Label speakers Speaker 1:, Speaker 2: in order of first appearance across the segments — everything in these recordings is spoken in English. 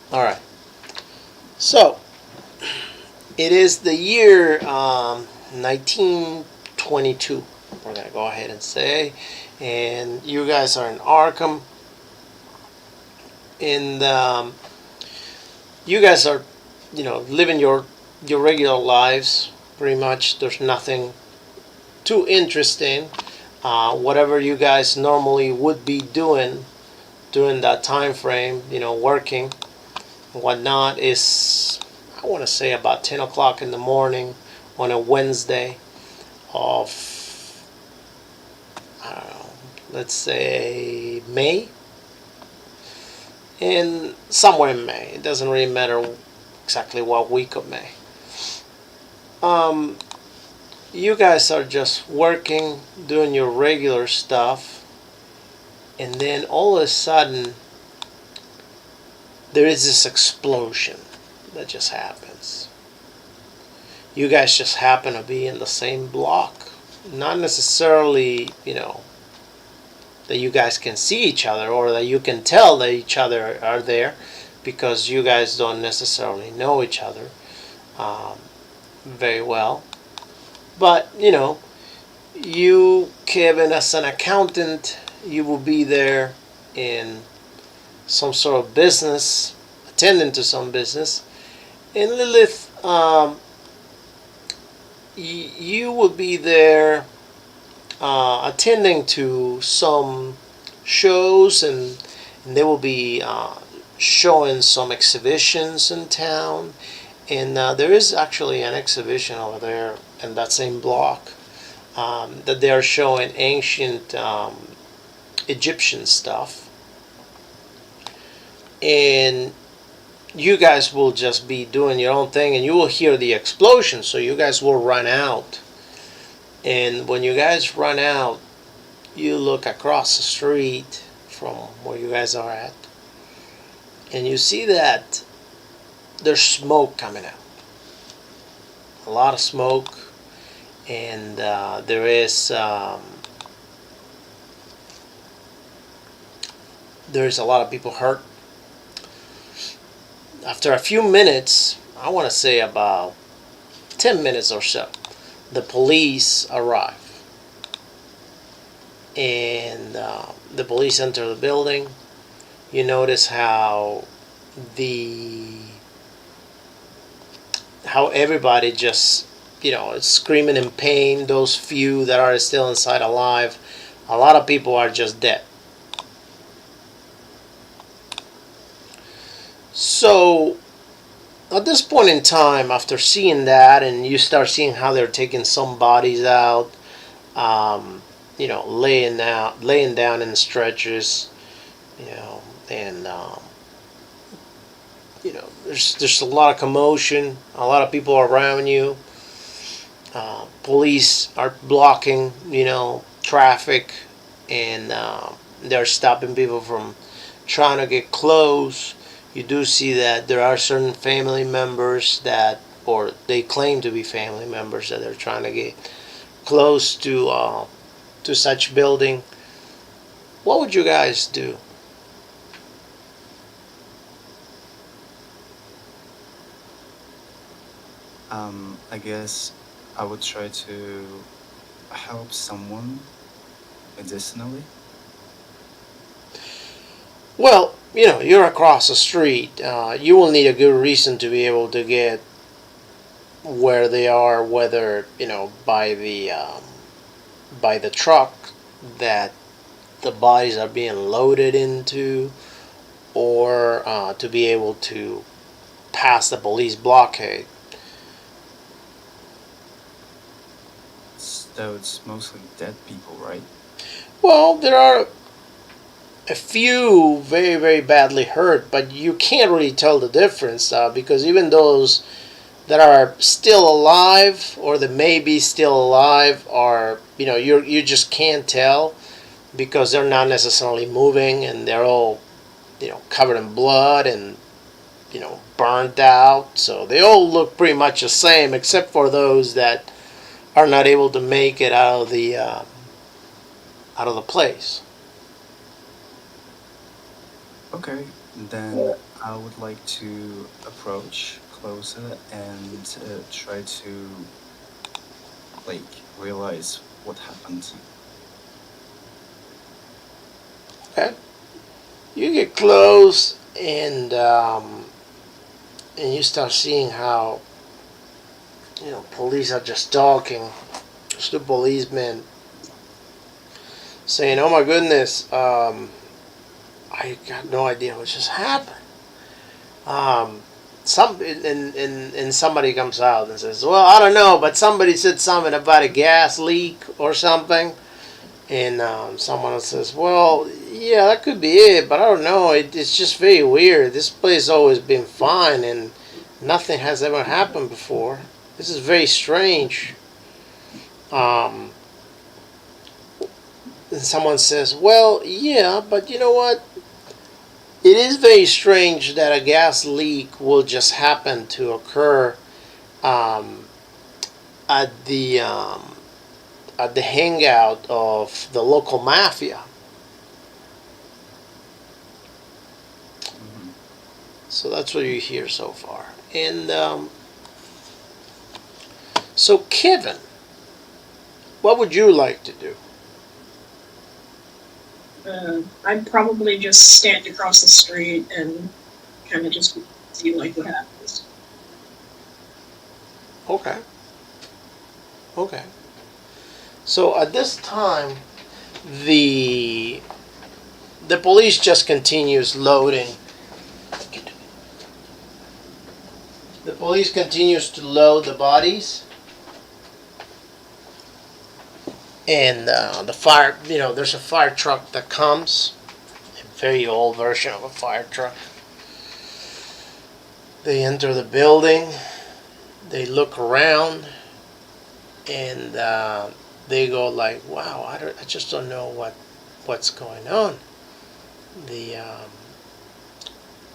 Speaker 1: All right. So it is the year 1922. We're gonna go ahead and say, and you guys are in Arkham, and you guys are, living your regular lives. Pretty much, there's nothing too interesting. Whatever you guys normally would be doing during that time frame, working and whatnot, is, I want to say, about 10 o'clock in the morning on a Wednesday of, I don't know, let's say May, in somewhere in May. It doesn't really matter exactly what week of May. Um, you guys are just working, doing your regular stuff, and then all of a sudden there is this explosion that just happens. You guys just happen to be in the same block. Not necessarily, that you guys can see each other or that you can tell that each other are there, because you guys don't necessarily know each other very well. But, you, Kevin, as an accountant, you will be there in some sort of business, attending to some business. And Lilith, you will be there attending to some shows, and they will be showing some exhibitions in town. And there is actually an exhibition over there in that same block, that they are showing ancient Egyptian stuff. And you guys will just be doing your own thing, and you will hear the explosion, so you guys will run out. And when you guys run out, you look across the street from where you guys are at, and you see that there's smoke coming out. A lot of smoke, and there's a lot of people hurt. After a few minutes, I want to say about 10 minutes or so, the police arrive. And the police enter the building. You notice the how everybody just, is screaming in pain. Those few that are still inside alive, a lot of people are just dead. So at this point in time, after seeing that, and you start seeing how they're taking some bodies out, laying down in stretchers, and there's a lot of commotion, a lot of people around you. Police are blocking, traffic, and they're stopping people from trying to get close. You do see that there are certain family members or they claim to be family members, that they're trying to get close to such building. What would you guys do?
Speaker 2: I guess I would try to help someone medicinally.
Speaker 1: Well, you're across the street. You will need a good reason to be able to get where they are, whether by the truck that the bodies are being loaded into, or to be able to pass the police blockade.
Speaker 2: So it's mostly dead people, right?
Speaker 1: Well, there are a few very, very badly hurt, but you can't really tell the difference, because even those that are still alive, or that may be still alive, are, you just can't tell, because they're not necessarily moving, and they're all, covered in blood, and burned out. So they all look pretty much the same, except for those that are not able to make it out of the place.
Speaker 2: Okay, then I would like to approach closer and try to realize what happened.
Speaker 1: Okay. You get close and you start seeing how police are just talking. Just the policeman saying, "Oh my goodness, I got no idea what just happened." Um, and somebody comes out and says, "Well, I don't know, but somebody said something about a gas leak or something." And someone else says, "Well, yeah, that could be it, but I don't know. It's just very weird. This place has always been fine, and nothing has ever happened before. This is very strange." Um, and someone says, "Well, yeah, but you know what? It is very strange that a gas leak will just happen to occur um, at the hangout of the local mafia."
Speaker 2: Hmm.
Speaker 1: So that's what you hear so far. And so, Kevin, what would you like to do?
Speaker 3: I'd probably just stand across the street and kind of just see what happens.
Speaker 1: Okay. Okay. So at this time, the the police just continues loading. The police continues to load the bodies, and the fire. There's a fire truck that comes, a very old version of a fire truck. They enter the building. They look around, and they go like, "Wow, I just don't know what's going on." The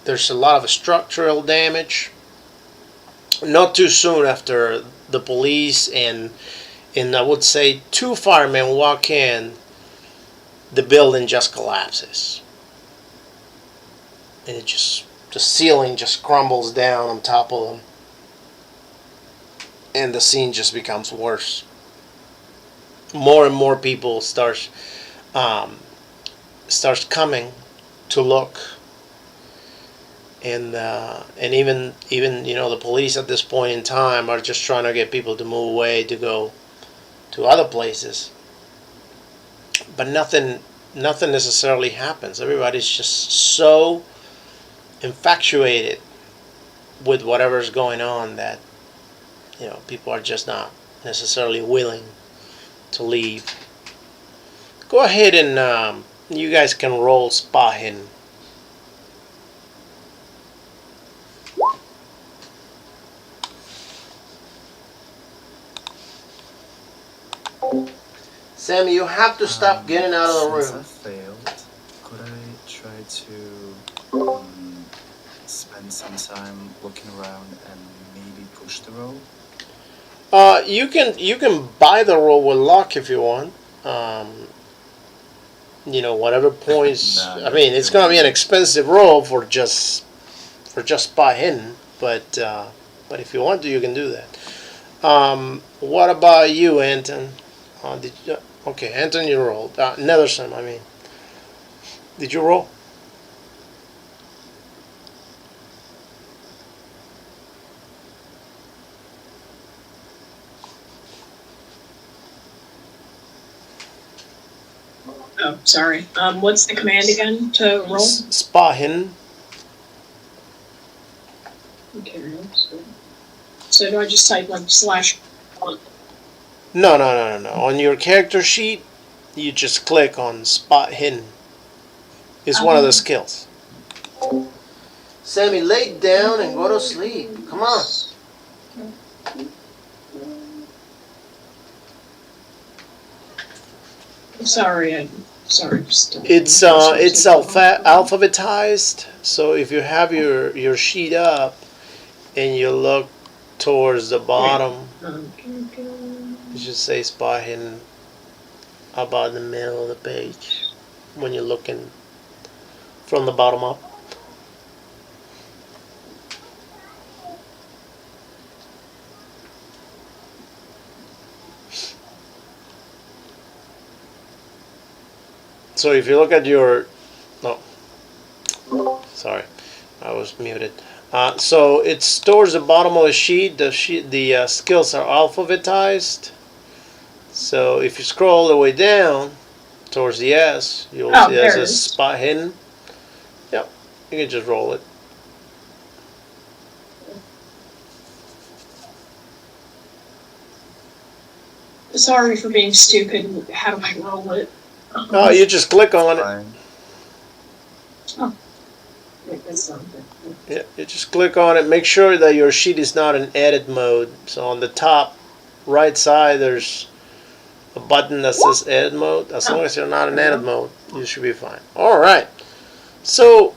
Speaker 1: There's a lot of structural damage. Not too soon after the police and I would say two firemen walk in, the building just collapses, and the ceiling just crumbles down on top of them, and the scene just becomes worse. More and more people um, starts coming to look, and even the police at this point in time are just trying to get people to move away to go to other places, but nothing necessarily happens. Everybody's just so infatuated with whatever's going on that people are just not necessarily willing to leave. Go ahead and you guys can roll spot hidden. Sammy, you have to stop getting out of the
Speaker 2: Since
Speaker 1: room.
Speaker 2: I failed, could I try to spend some time looking around and maybe push the roll?
Speaker 1: You can buy the roll with luck if you want. Um, whatever points.
Speaker 2: Nah,
Speaker 1: I mean, it's gonna be an expensive roll for just spot hidden, but if you want to, you can do that. What about you, Anton? Did you, okay, Anton, you rolled. Netherson, I mean, did you roll?
Speaker 3: Oh, sorry. What's the command again to roll?
Speaker 1: Spot hidden.
Speaker 3: Okay. So do I just type /1?
Speaker 1: No. On your character sheet, you just click on spot hidden. It's one of the skills. Sammy, lay down and go to sleep. Come on.
Speaker 3: Sorry.
Speaker 1: It's alphabetized. So if you have your sheet up and you look towards the bottom, it should say spot hidden about in the middle of the page when you're looking from the bottom up. So if you look at your, no, sorry, I was muted. So it's towards the bottom of the sheet. The skills are alphabetized. So if you scroll all the way down towards the S, you'll see there's a spot hidden. Yep, you can just roll it.
Speaker 3: Sorry for being stupid. How do I roll it?
Speaker 1: Oh, you just click on it.
Speaker 3: Oh.
Speaker 1: Yeah, you just click on it. Make sure that your sheet is not in edit mode. So on the top right side, there's a button that says edit mode. As long as you're not in edit mode, you should be fine. All right. So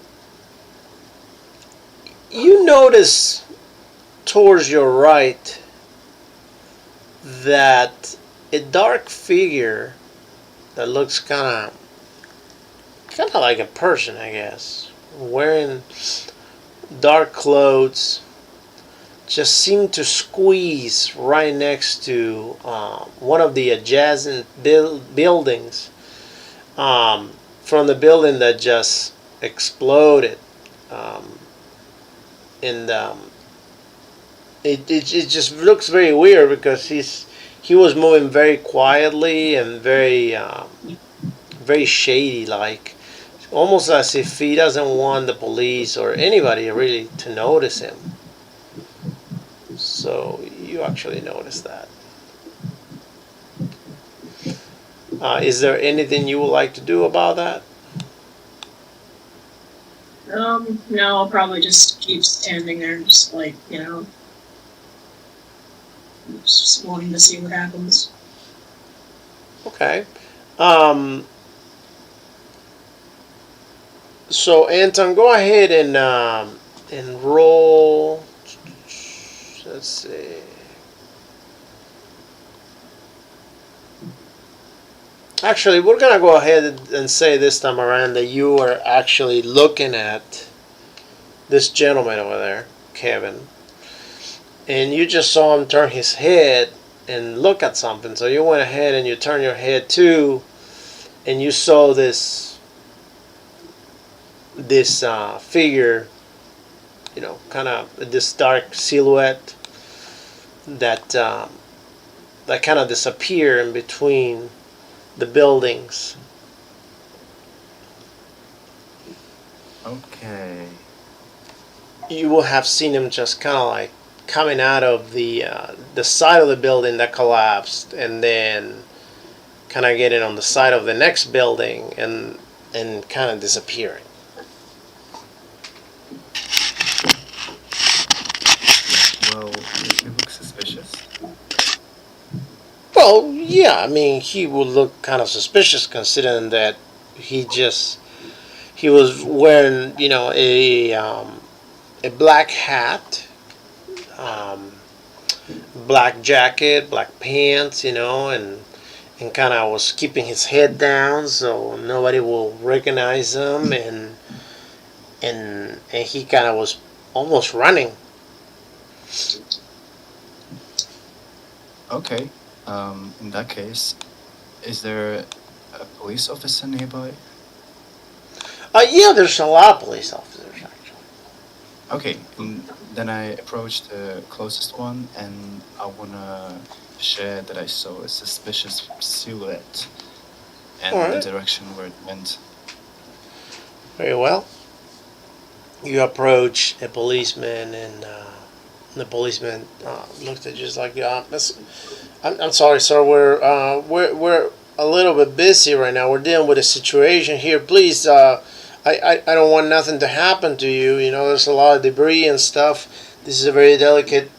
Speaker 1: you notice towards your right that a dark figure that looks kind of like a person, I guess, wearing dark clothes, just seemed to squeeze right next to one of the adjacent buildings from the building that just exploded. And it just looks very weird because he was moving very quietly and very shady like, almost as if he doesn't want the police or anybody really to notice him. So you actually notice that. Is there anything you would like to do about that?
Speaker 3: No, I'll probably just keep standing there, just like, just wanting to see what happens.
Speaker 1: Okay. So Anton, go ahead and roll. Let's see. Actually, we're gonna go ahead and say this time around that you are actually looking at this gentleman over there, Kevin, and you just saw him turn his head and look at something. So you went ahead and you turned your head too, and you saw this figure, kind of this dark silhouette that that kind of disappear in between the buildings.
Speaker 2: Okay.
Speaker 1: You will have seen him just kind of like coming out of the side of the building that collapsed, and then kind of getting on the side of the next building and kind of disappearing.
Speaker 2: Well, he looks suspicious.
Speaker 1: Well, yeah, I mean, he would look kind of suspicious considering that he was wearing, a black hat, um, black jacket, black pants, and kind of was keeping his head down so nobody will recognize him, and he kind of was almost running.
Speaker 2: Okay. In that case, is there a police officer nearby?
Speaker 1: Yeah, there's a lot of police officers actually.
Speaker 2: Okay, then I approach the closest one, and I wanna share that I saw a suspicious silhouette and the direction where it went.
Speaker 1: Very well. You approach a policeman, and the policeman looked at you just like, I'm sorry, sir. We're a little bit busy right now. We're dealing with a situation here. Please, I don't want nothing to happen to you. There's a lot of debris and stuff. This is a very delicate,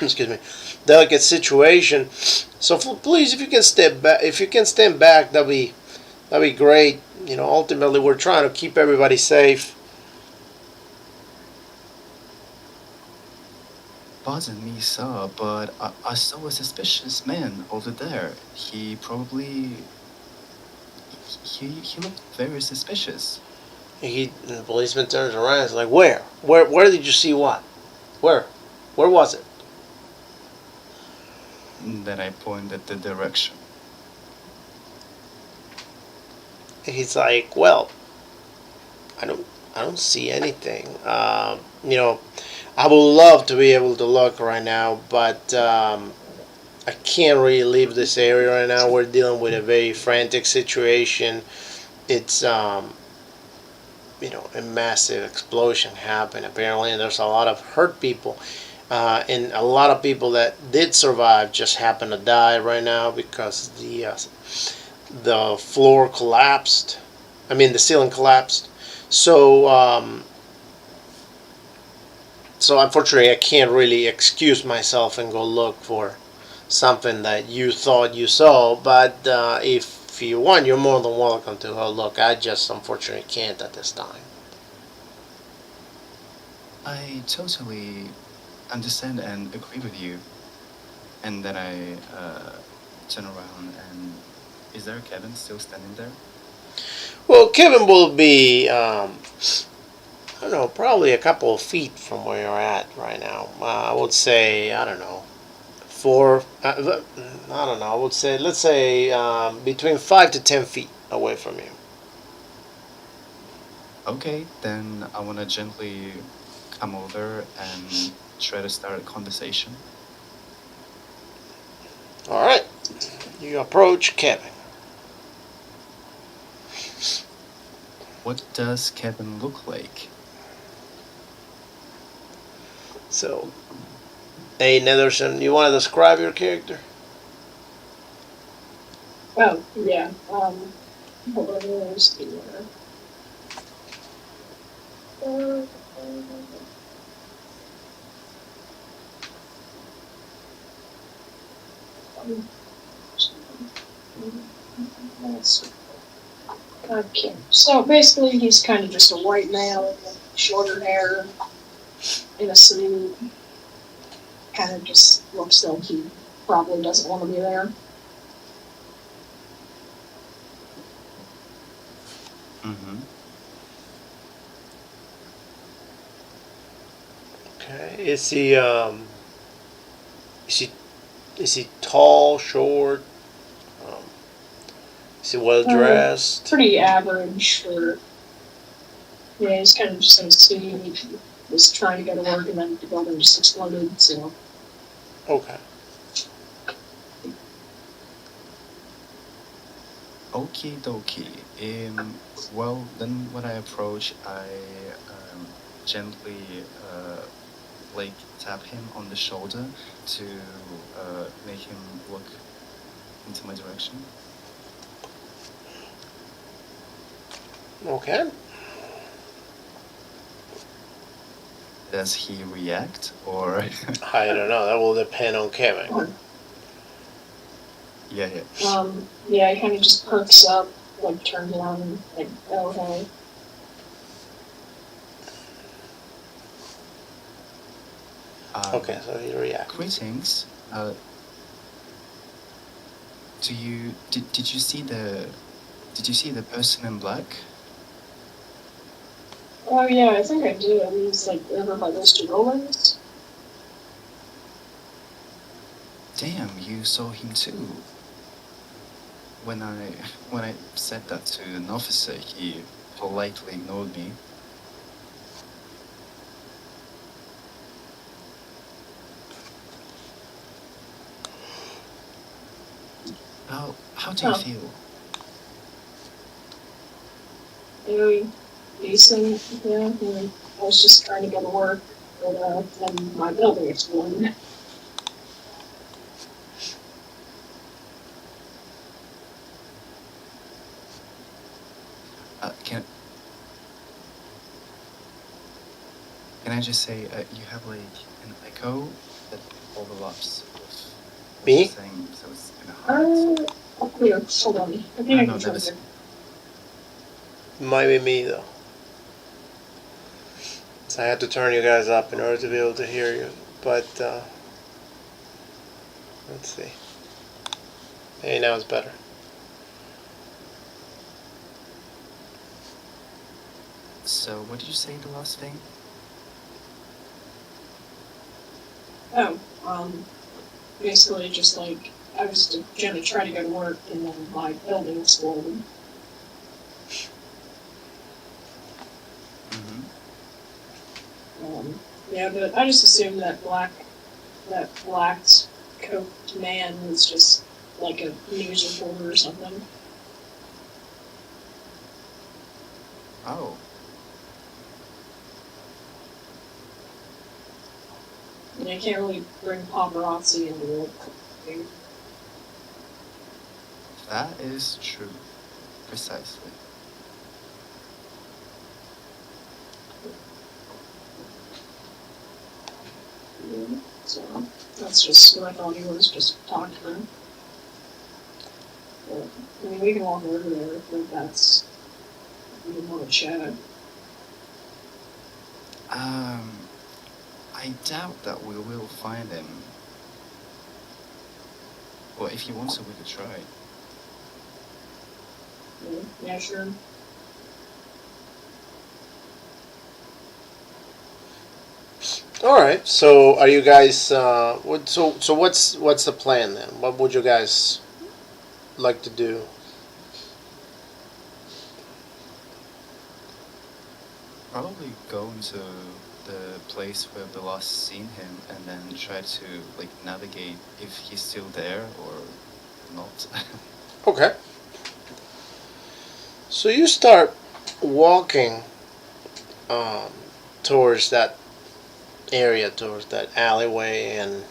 Speaker 1: excuse me, delicate situation. So please, if you can stand back, that'd be great. Ultimately, we're trying to keep everybody safe.
Speaker 2: Pardon me, sir, but I saw a suspicious man over there. He probably he looked very suspicious.
Speaker 1: The policeman turns around. It's like, where? Where did you see what? Where? Where was it?
Speaker 2: Then I pointed the direction.
Speaker 1: He's like, well, I don't see anything. I would love to be able to look right now, but I can't really leave this area right now. We're dealing with a very frantic situation. It's a massive explosion happened apparently, and there's a lot of hurt people. And a lot of people that did survive just happen to die right now because the floor collapsed. I mean, the ceiling collapsed. So unfortunately, I can't really excuse myself and go look for something that you thought you saw. But if you want, you're more than welcome to go look. I just unfortunately can't at this time.
Speaker 2: I totally understand and agree with you. And then I turn around and is there Kevin still standing there?
Speaker 1: Well, Kevin will be, I don't know, probably a couple of feet from where you're at right now. I would say, I don't know, I don't know, I would say, let's say between 5 to 10 feet away from you.
Speaker 2: Okay, then I want to gently come over and try to start a conversation.
Speaker 1: All right. You approach Kevin.
Speaker 2: What does Kevin look like?
Speaker 1: So, hey, Netherson, you want to describe your character?
Speaker 3: Oh, yeah. Hold on, let's see Okay, so basically he's kind of just a white male with shorter hair in a suit. Kind of just looks like he probably doesn't want to be there.
Speaker 2: Mm-hmm.
Speaker 1: Okay. Is he is he tall, short? Um, is he well dressed?
Speaker 3: Pretty average for. Yeah, he's kind of just in a suit. He was trying to go to work and then the building just exploded, so.
Speaker 1: Okay.
Speaker 2: Okie dokie. Well, then when I approach, I gently like tap him on the shoulder to make him look into my direction.
Speaker 1: Okay.
Speaker 2: Does he react or?
Speaker 1: I don't know. That will depend on Kevin.
Speaker 2: Yeah.
Speaker 3: Yeah, he kind of just perks up, like turns around, like, oh hey.
Speaker 1: Okay, so he reacts.
Speaker 2: Greetings. Did you see the person in black?
Speaker 3: Oh yeah, I think I do. I mean, he's like over by those two buildings.
Speaker 2: Damn, you saw him too. When I said that to an officer, he politely ignored me. How do you feel?
Speaker 3: Very decent, yeah. I was just trying to go to work, but then my building exploded.
Speaker 2: Can I just say you have like an echo that overlaps with
Speaker 1: Me?
Speaker 2: what you're saying, so it's kind of hard.
Speaker 3: Here, hold on. I think I can try to.
Speaker 1: Might be me though. So I had to turn you guys up in order to be able to hear you. But let's see. Hey, now it's better.
Speaker 2: So what did you say the last thing?
Speaker 3: Oh, basically just like I was gonna try to go to work and then my building exploded.
Speaker 2: Mm-hmm.
Speaker 3: Yeah, but I just assumed that black coat man was just like a news reporter or something.
Speaker 2: Oh.
Speaker 3: And I can't really bring paparazzi into it.
Speaker 2: That is true. Precisely.
Speaker 3: Yeah, so that's just what I thought he was, just talking to him. But, I mean, we can walk over there if that's if you want to chat.
Speaker 2: I doubt that we will find him. Well, if you want to, we could try.
Speaker 3: Yeah, sure.
Speaker 1: All right. So are you guys? So what's the plan then? What would you guys like to do?
Speaker 2: Probably go into the place where we last seen him and then try to like navigate if he's still there or not.
Speaker 1: Okay. So you start walking um, towards that area, towards that alleyway, and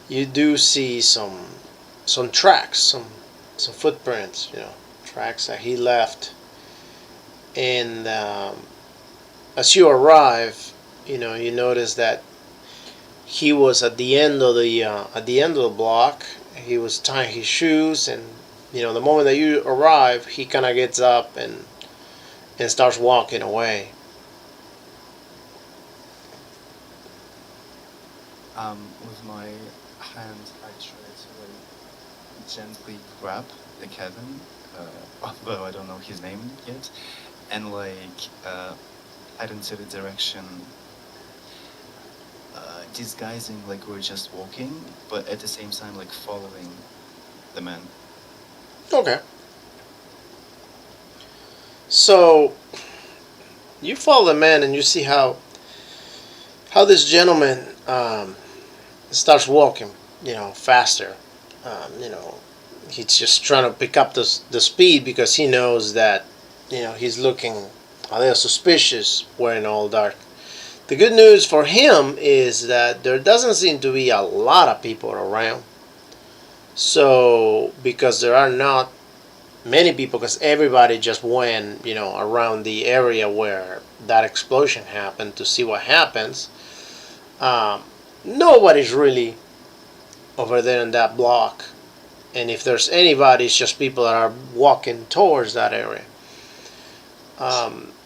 Speaker 1: you do see some tracks, some footprints, tracks that he left. And as you arrive, you notice that he was at the end of the block. He was tying his shoes, and the moment that you arrive, he kind of gets up and starts walking away.
Speaker 2: With my hand, I try to like gently grab the Kevin, although I don't know his name yet, and like head into the direction, disguising like we're just walking, but at the same time like following the man.
Speaker 1: Okay. So you follow the man, and you see how this gentleman starts walking, faster. He's just trying to pick up the speed because he knows that, he's looking a little suspicious wearing all dark. The good news for him is that there doesn't seem to be a lot of people around. So, because there are not many people, because everybody just went, around the area where that explosion happened to see what happens. Um, Nobody's really over there in that block, and if there's anybody, it's just people that are walking towards that area.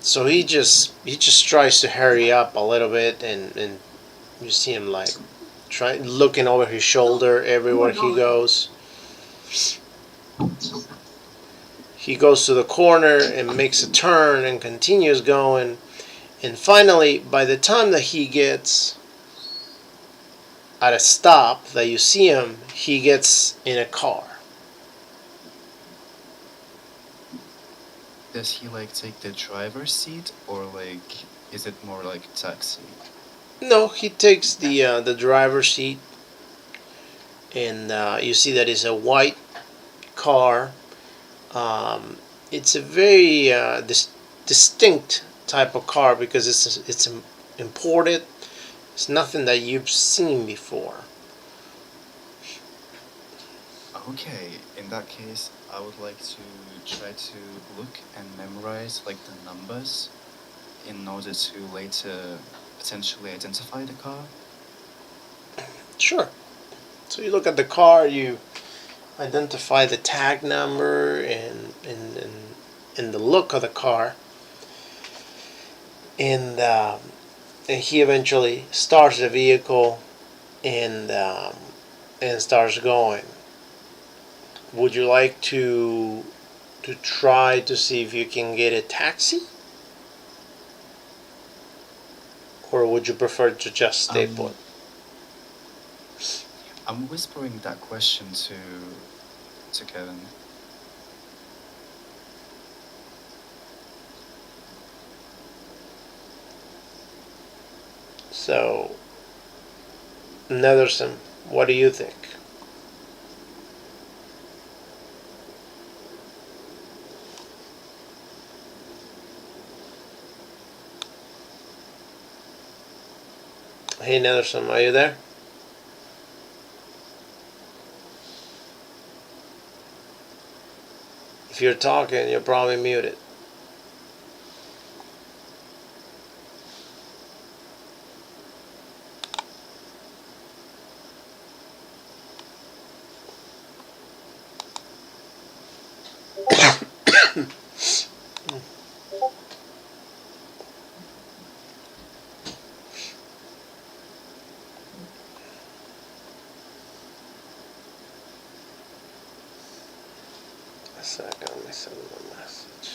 Speaker 1: So he just tries to hurry up a little bit, and you see him like looking over his shoulder everywhere he goes. He goes to the corner and makes a turn and continues going, and finally, by the time that he gets at a stop that you see him, he gets in a car.
Speaker 2: Does he like take the driver's seat or like is it more like taxi?
Speaker 1: No, he takes the driver's seat, and you see that it's a white car. It's a very distinct type of car because it's imported. It's nothing that you've seen before.
Speaker 2: Okay, in that case, I would like to try to look and memorize like the numbers in order to later potentially identify the car.
Speaker 1: Sure. So you look at the car, you identify the tag number and the look of the car, and he eventually starts the vehicle and starts going. Would you like to try to see if you can get a taxi? or would you prefer to just stay put?
Speaker 2: I'm whispering that question to Kevin.
Speaker 1: So, Netherson, what do you think? Hey, Netherson, are you there? If you're talking, you're probably muted. A second, let me send him a message.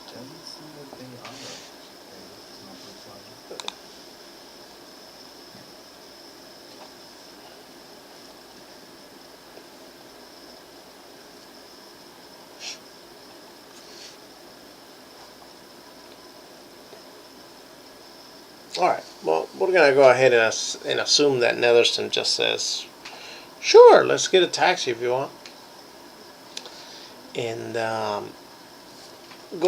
Speaker 2: Doesn't seem like they are. Okay, it's not replying.
Speaker 1: Alright, well, we're going to go ahead and assume that Netherson just says, sure, let's get a taxi if you want. And go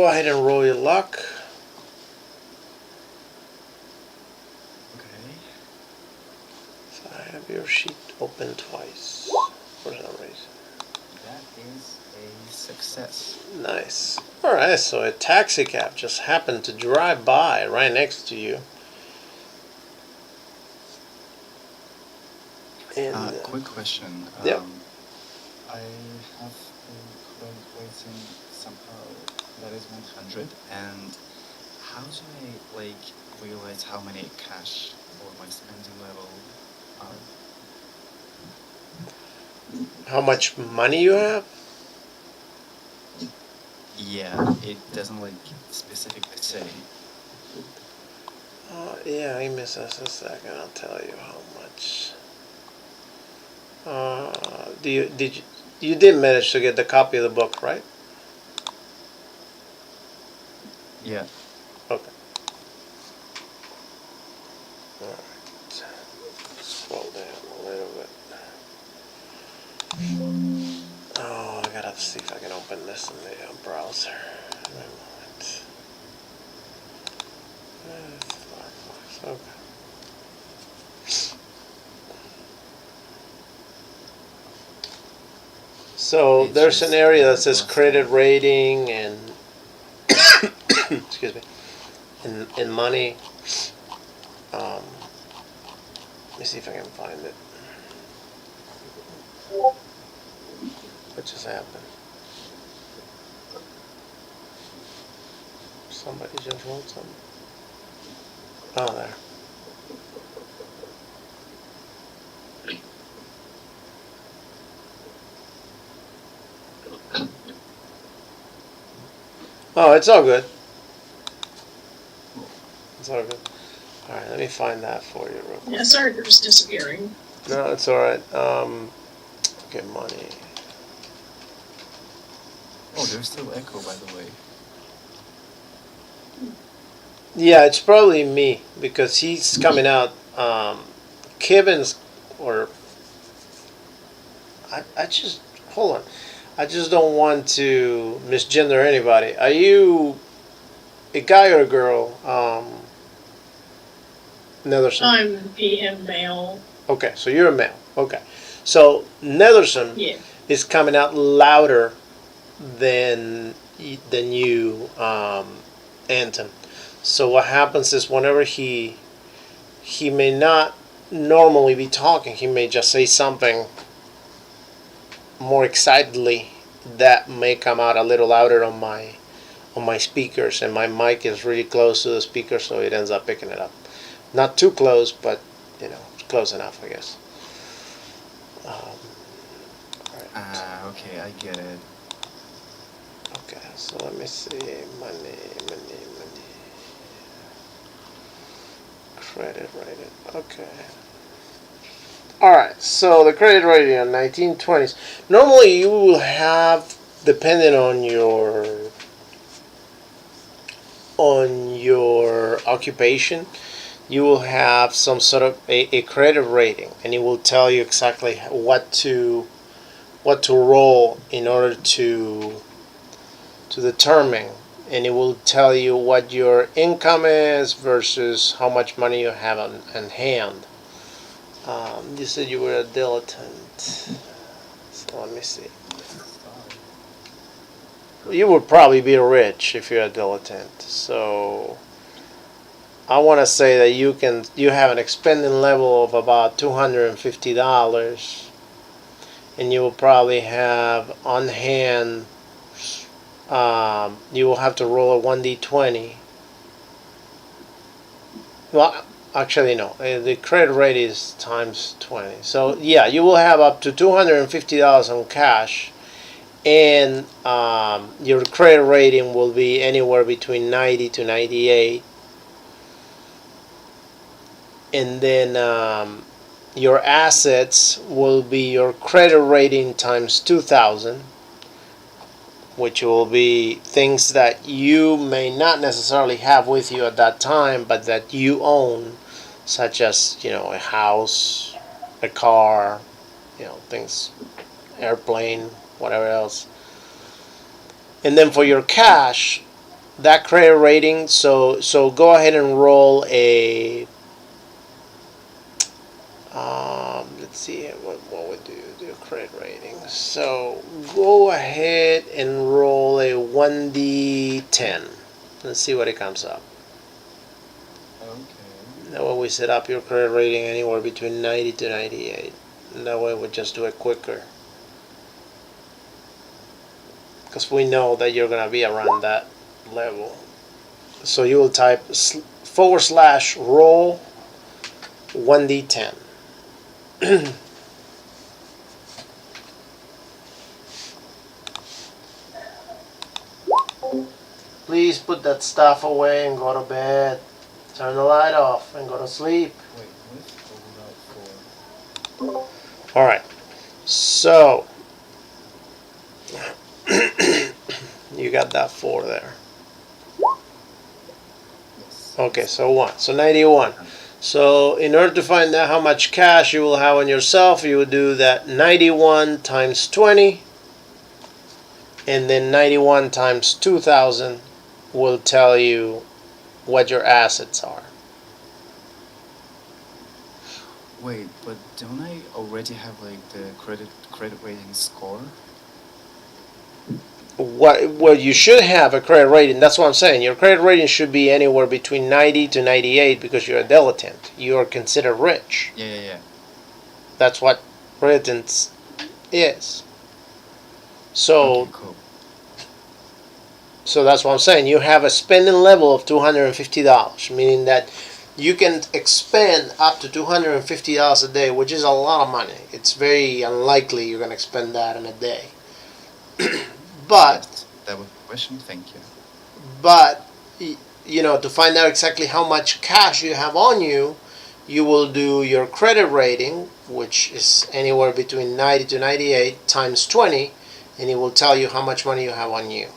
Speaker 1: ahead and roll your luck.
Speaker 2: Okay.
Speaker 1: So I have your sheet open twice for some reason.
Speaker 2: That is a success.
Speaker 1: Nice. Alright, so a taxi cab just happened to drive by right next to you. And,
Speaker 2: quick question.
Speaker 1: Yep.
Speaker 2: I have a credit rating somehow that is 100, and how do I realize how many cash or my spending level are?
Speaker 1: How much money you have?
Speaker 2: Yeah, it doesn't specifically say.
Speaker 1: Yeah, give me just a second. I'll tell you how much. You did manage to get the copy of the book, right?
Speaker 2: Yeah.
Speaker 1: Okay. All right. Scroll down a little bit. Oh, I gotta see if I can open this in the browser. Wait a moment. Firefox. Okay. So there's an area that says credit rating and excuse me, and money. Let me see if I can find it. What just happened? Somebody just wrote something. Oh, there. Oh, it's all good. It's all good. All right, let me find that for you real quick.
Speaker 3: Yeah, sorry for just disappearing.
Speaker 1: No, it's all right. Okay, money.
Speaker 2: Oh, there's still echo, by the way.
Speaker 1: Yeah, it's probably me because he's coming out. Kevin's, or I just hold on. I just don't want to misgender anybody. Are you a guy or a girl? Netherson.
Speaker 3: I'm PM male.
Speaker 1: Okay, so you're a male. Okay, so Netherson is coming out louder than you, Anton. So what happens is whenever he may not normally be talking, he may just say something more excitedly that may come out a little louder on my speakers, and my mic is really close to the speaker, so it ends up picking it up. Not too close, but close enough, I guess. Right.
Speaker 2: Okay, I get it.
Speaker 1: Okay, so let me see. Money. Credit rating. Okay. Alright, so the credit rating in 1920s. Normally you will have, depending on your occupation, you will have some sort of a credit rating, and it will tell you exactly what to roll in order to determine, and it will tell you what your income is versus how much money you have on hand. You said you were a dilettante, so let me see. You would probably be rich if you're a dilettante. So I want to say that you have an expending level of about $250, and you will probably have on hand. You will have to roll a 1d20. Well, actually no. The credit rate is times 20. So yeah, you will have up to $250 on cash, and your credit rating will be anywhere between 90 to 98. And then your assets will be your credit rating times 2,000, which will be things that you may not necessarily have with you at that time, but that you own, such as a house, a car, things, airplane, whatever else. And then for your cash, that credit rating, so go ahead and roll a let's see what would do the credit rating. So go ahead and roll a 1d10. Let's see what it comes up.
Speaker 2: Okay.
Speaker 1: That way we set up your credit rating anywhere between 90 to 98. And that way we just do it quicker, because we know that you're gonna be around that level. So you will type /roll 1d10. Please put that stuff away and go to bed. Turn the light off and go to sleep.
Speaker 2: Wait, with or without 4?
Speaker 1: Alright, so you got that 4 there.
Speaker 2: Yes.
Speaker 1: Okay, so 1. So 91. So in order to find out how much cash you will have on yourself, you would do that 91 times 20, and then 91 times 2,000 will tell you what your assets are.
Speaker 2: Wait, but don't I already have like the credit rating score?
Speaker 1: Well, you should have a credit rating. That's what I'm saying. Your credit rating should be anywhere between 90 to 98 because you're a dilettante. You are considered rich.
Speaker 2: Yeah.
Speaker 1: That's what dilettante is. So,
Speaker 2: Okay, cool.
Speaker 1: so that's what I'm saying. You have a spending level of $250, meaning that you can expend up to $250 a day, which is a lot of money. It's very unlikely you're going to expend that in a day. But
Speaker 2: Yes, that was the question. Thank you.
Speaker 1: But to find out exactly how much cash you have on you, you will do your credit rating, which is anywhere between 90 to 98 times 20, and it will tell you how much money you have on you.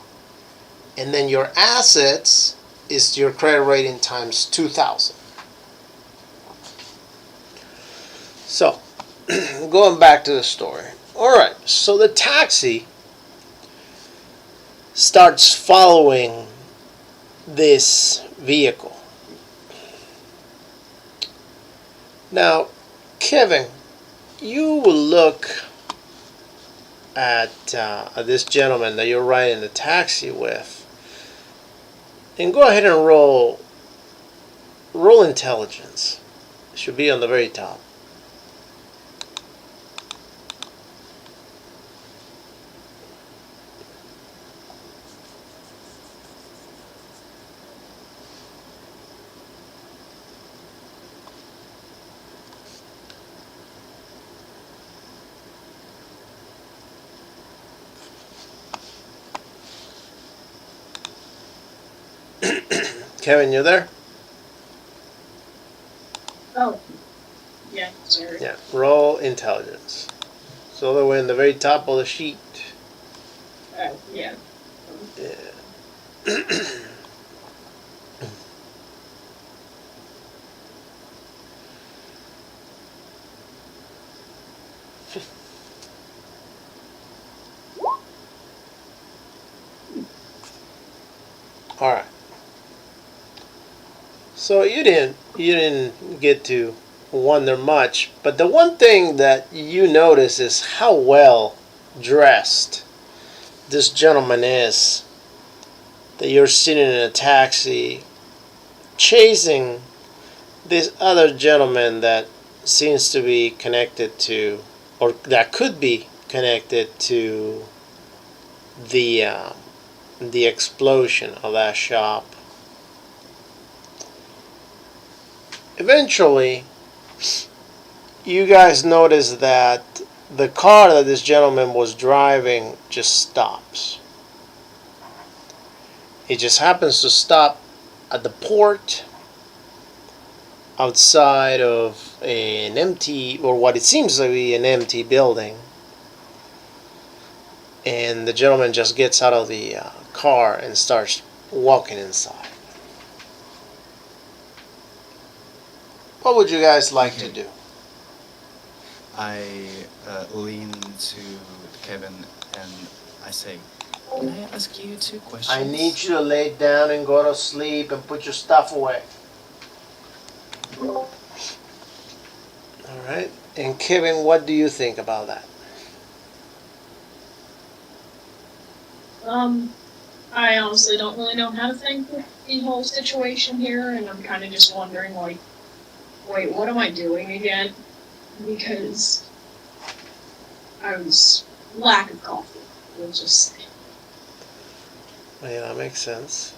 Speaker 1: And then your assets is your credit rating times 2,000. So, going back to the story. All right, so the taxi starts following this vehicle. Now, Kevin, you will look at this gentleman that you're riding the taxi with, and go ahead and roll intelligence. It should be on the very top. Kevin, you there?
Speaker 3: Oh, yeah, sorry.
Speaker 1: Yeah. Roll intelligence. So that we're in the very top of the sheet.
Speaker 3: Yeah.
Speaker 1: Yeah. All right. So you didn't get to wonder much, but the one thing that you notice is how well dressed this gentleman is. That you're sitting in a taxi chasing this other gentleman that seems to be connected to, or that could be connected to the the explosion of that shop. Eventually, you guys notice that the car that this gentleman was driving just stops. It just happens to stop at the port outside of an empty, or what it seems to be an empty building. And the gentleman just gets out of the car and starts walking inside. What would you guys like to do?
Speaker 2: I lean to Kevin and I say, "Can I ask you 2 questions?"
Speaker 1: I need you to lay down and go to sleep and put your stuff away. Alright. And Kevin, what do you think about that?
Speaker 3: I honestly don't really know how to think with the whole situation here, and I'm kind of just wondering, like, wait, what am I doing again? Because I was lack of coffee. We'll just say.
Speaker 1: Yeah, that makes sense.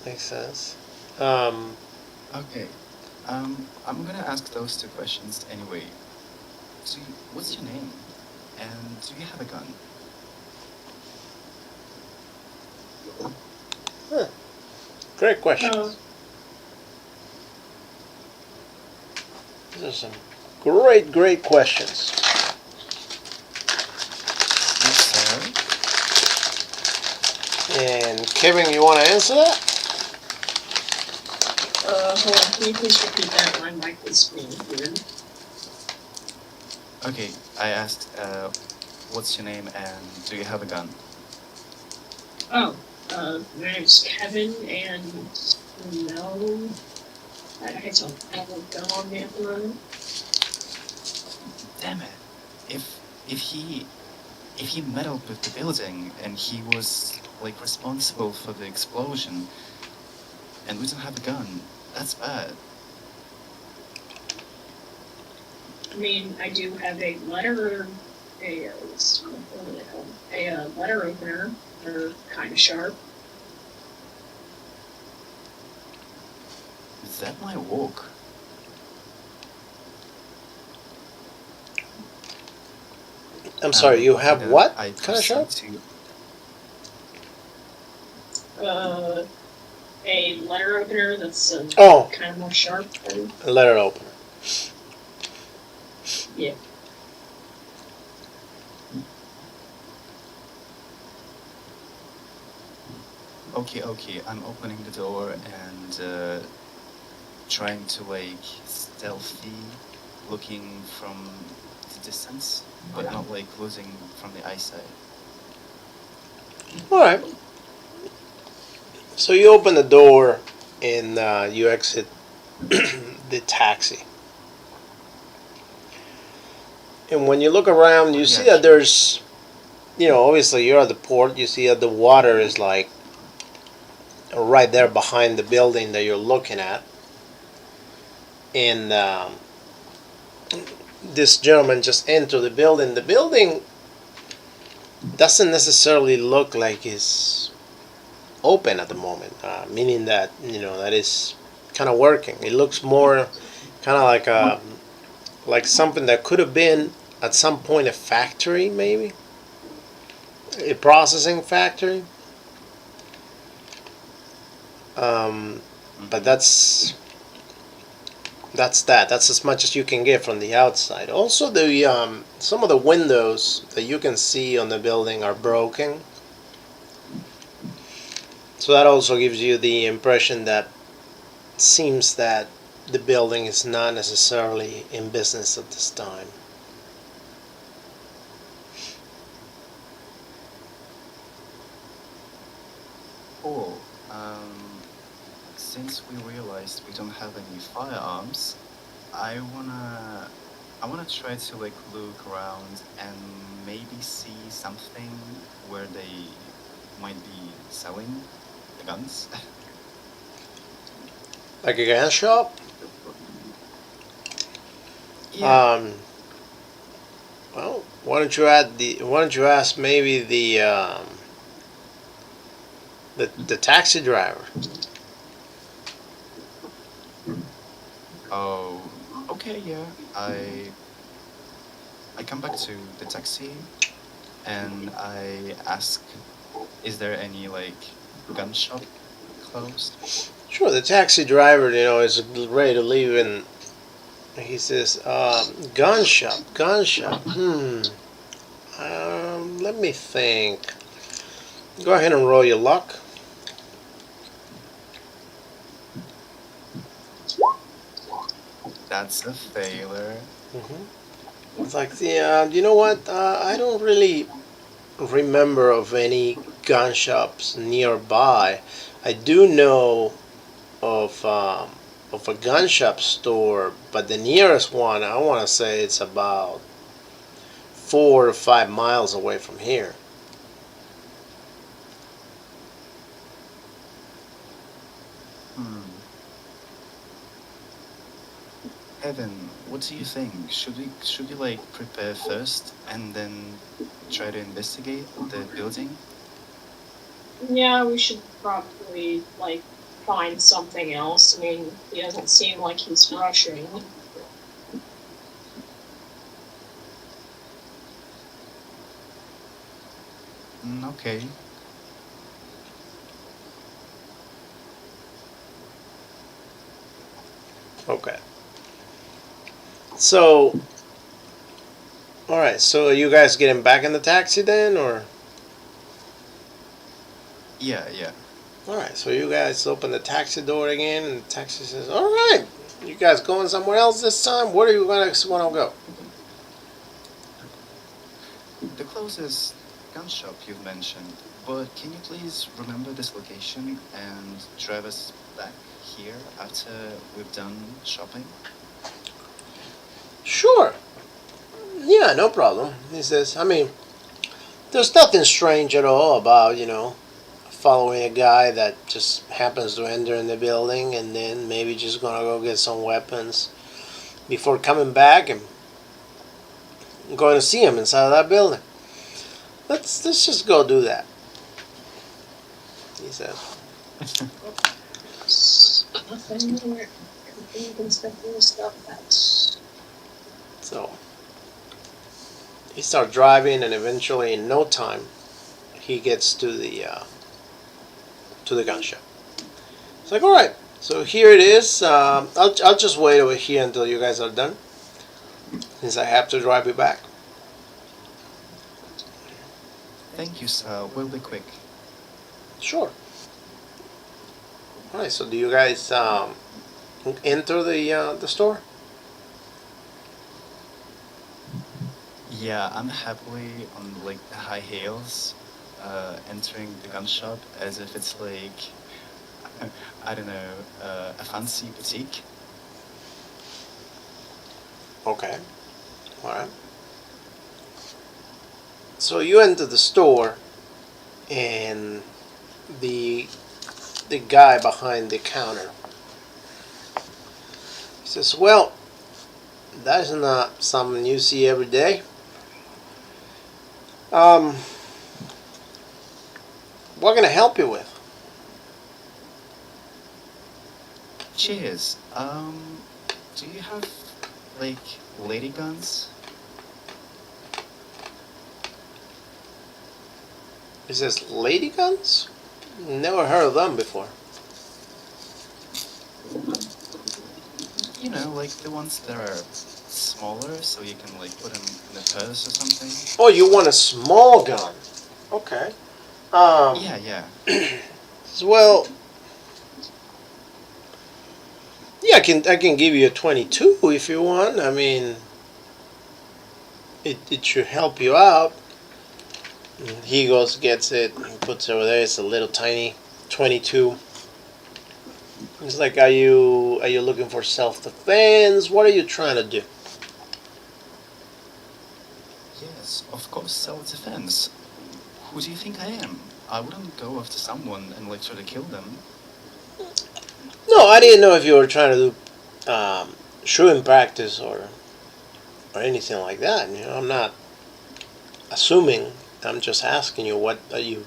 Speaker 1: Makes sense.
Speaker 2: Okay. I'm gonna ask those 2 questions anyway. What's your name? And do you have a gun?
Speaker 1: Great question.
Speaker 3: Uh,
Speaker 1: These are some great questions.
Speaker 2: Yes, sir.
Speaker 1: And Kevin, you want to answer that?
Speaker 3: hold on, can you please repeat that? My mic is being weird.
Speaker 2: Okay, I asked, what's your name and do you have a gun?
Speaker 3: Oh, my name's Kevin, and no, I don't have a gun on me at the moment.
Speaker 2: Damn it! If he meddled with the building and he was like responsible for the explosion, and we don't have a gun, that's bad.
Speaker 3: I mean, I do have a letter, a letter opener. They're kind of sharp.
Speaker 2: That might work.
Speaker 1: I'm sorry, you have
Speaker 2: then
Speaker 1: what?
Speaker 2: I
Speaker 1: Kind of sharp?
Speaker 2: proceed
Speaker 3: A letter opener that's
Speaker 1: Oh,
Speaker 3: kind of more sharp.
Speaker 1: a letter opener.
Speaker 3: Yeah.
Speaker 2: Okay, I'm opening the door and trying to like stealthy looking from the distance, but not like losing from the eyesight.
Speaker 1: Alright. So you open the door and you exit the taxi. And when you look around, you see that there's, obviously you're at the port, you see that the water is like right there behind the building that you're looking at. And this gentleman just entered the building. The building doesn't necessarily look like it's open at the moment, meaning that, that is kind of working. It looks more kind of like something that could have been at some point a factory, maybe a processing factory. But that's that. That's as much as you can get from the outside. Also, the some of the windows that you can see on the building are broken. So that also gives you the impression that it seems that the building is not necessarily in business at this time.
Speaker 2: Cool. Since we realized we don't have any firearms, I wanna try to like look around and maybe see something where they might be selling the guns.
Speaker 1: Like a gun shop?
Speaker 2: Yeah.
Speaker 1: Well, why don't you ask maybe the taxi driver?
Speaker 2: Oh, okay, yeah. I come back to the taxi and I ask, is there any like gun shop closed?
Speaker 1: Sure, the taxi driver, is ready to leave, and he says, gun shop, gun shop. Let me think. Go ahead and roll your luck.
Speaker 2: That's a failure.
Speaker 1: It's like, yeah, you know what? I don't really remember of any gun shops nearby. I do know of a gun shop store, but the nearest one, I want to say it's about 4 or 5 miles away from here.
Speaker 2: Hmm. Evan, what do you think? Should we like prepare first and then try to investigate the building?
Speaker 3: Yeah, we should probably, like, find something else. I mean, he doesn't seem like he's rushing.
Speaker 2: Okay.
Speaker 1: Okay. So, all right. So, are you guys getting back in the taxi then, or?
Speaker 2: Yeah, yeah.
Speaker 1: All right. So you guys open the taxi door again, and the taxi says, "All right, you guys going somewhere else this time? Where are you guys want to go?"
Speaker 2: The closest gun shop you've mentioned, but can you please remember this location and drive us back here after we've done shopping?
Speaker 1: Sure. Yeah, no problem. He says, I mean, there's nothing strange at all about, following a guy that just happens to enter in the building and then maybe just gonna go get some weapons before coming back and going to see him inside of that building. Let's just go do that. He says.
Speaker 3: Nothing more. Everything conspicuous stuff that's.
Speaker 1: So he starts driving, and eventually, in no time, he gets to the gun shop. It's like, all right, so here it is. I'll just wait over here until you guys are done, since I have to drive you back.
Speaker 2: Thank you, sir. We'll be quick.
Speaker 1: Sure. All right. So do you guys enter the store?
Speaker 2: Yeah, I'm happily on like the high heels, entering the gun shop as if it's like, I don't know, a fancy boutique.
Speaker 1: Okay. All right. So you enter the store, and the the guy behind the counter, he says, "Well, that's not something you see every day. Um, what can I help you with?"
Speaker 2: Cheers. Do you have like lady guns?
Speaker 1: He says, "Lady guns? Never heard of them before."
Speaker 2: You know, like the ones that are smaller, so you can like put them in a purse or something.
Speaker 1: Oh, you want a small gun? Okay.
Speaker 2: Yeah.
Speaker 1: Well, yeah, I can give you a 22 if you want. I mean, it should help you out. And he goes, gets it, and puts it over there. It's a little tiny 22. It's like, are you looking for self-defense? What are you trying to do?
Speaker 2: Yes, of course, self-defense. Who do you think I am? I wouldn't go after someone and like try to kill them.
Speaker 1: No, I didn't know if you were trying to do shooting practice or anything like that. You know, I'm not assuming. I'm just asking you, what are you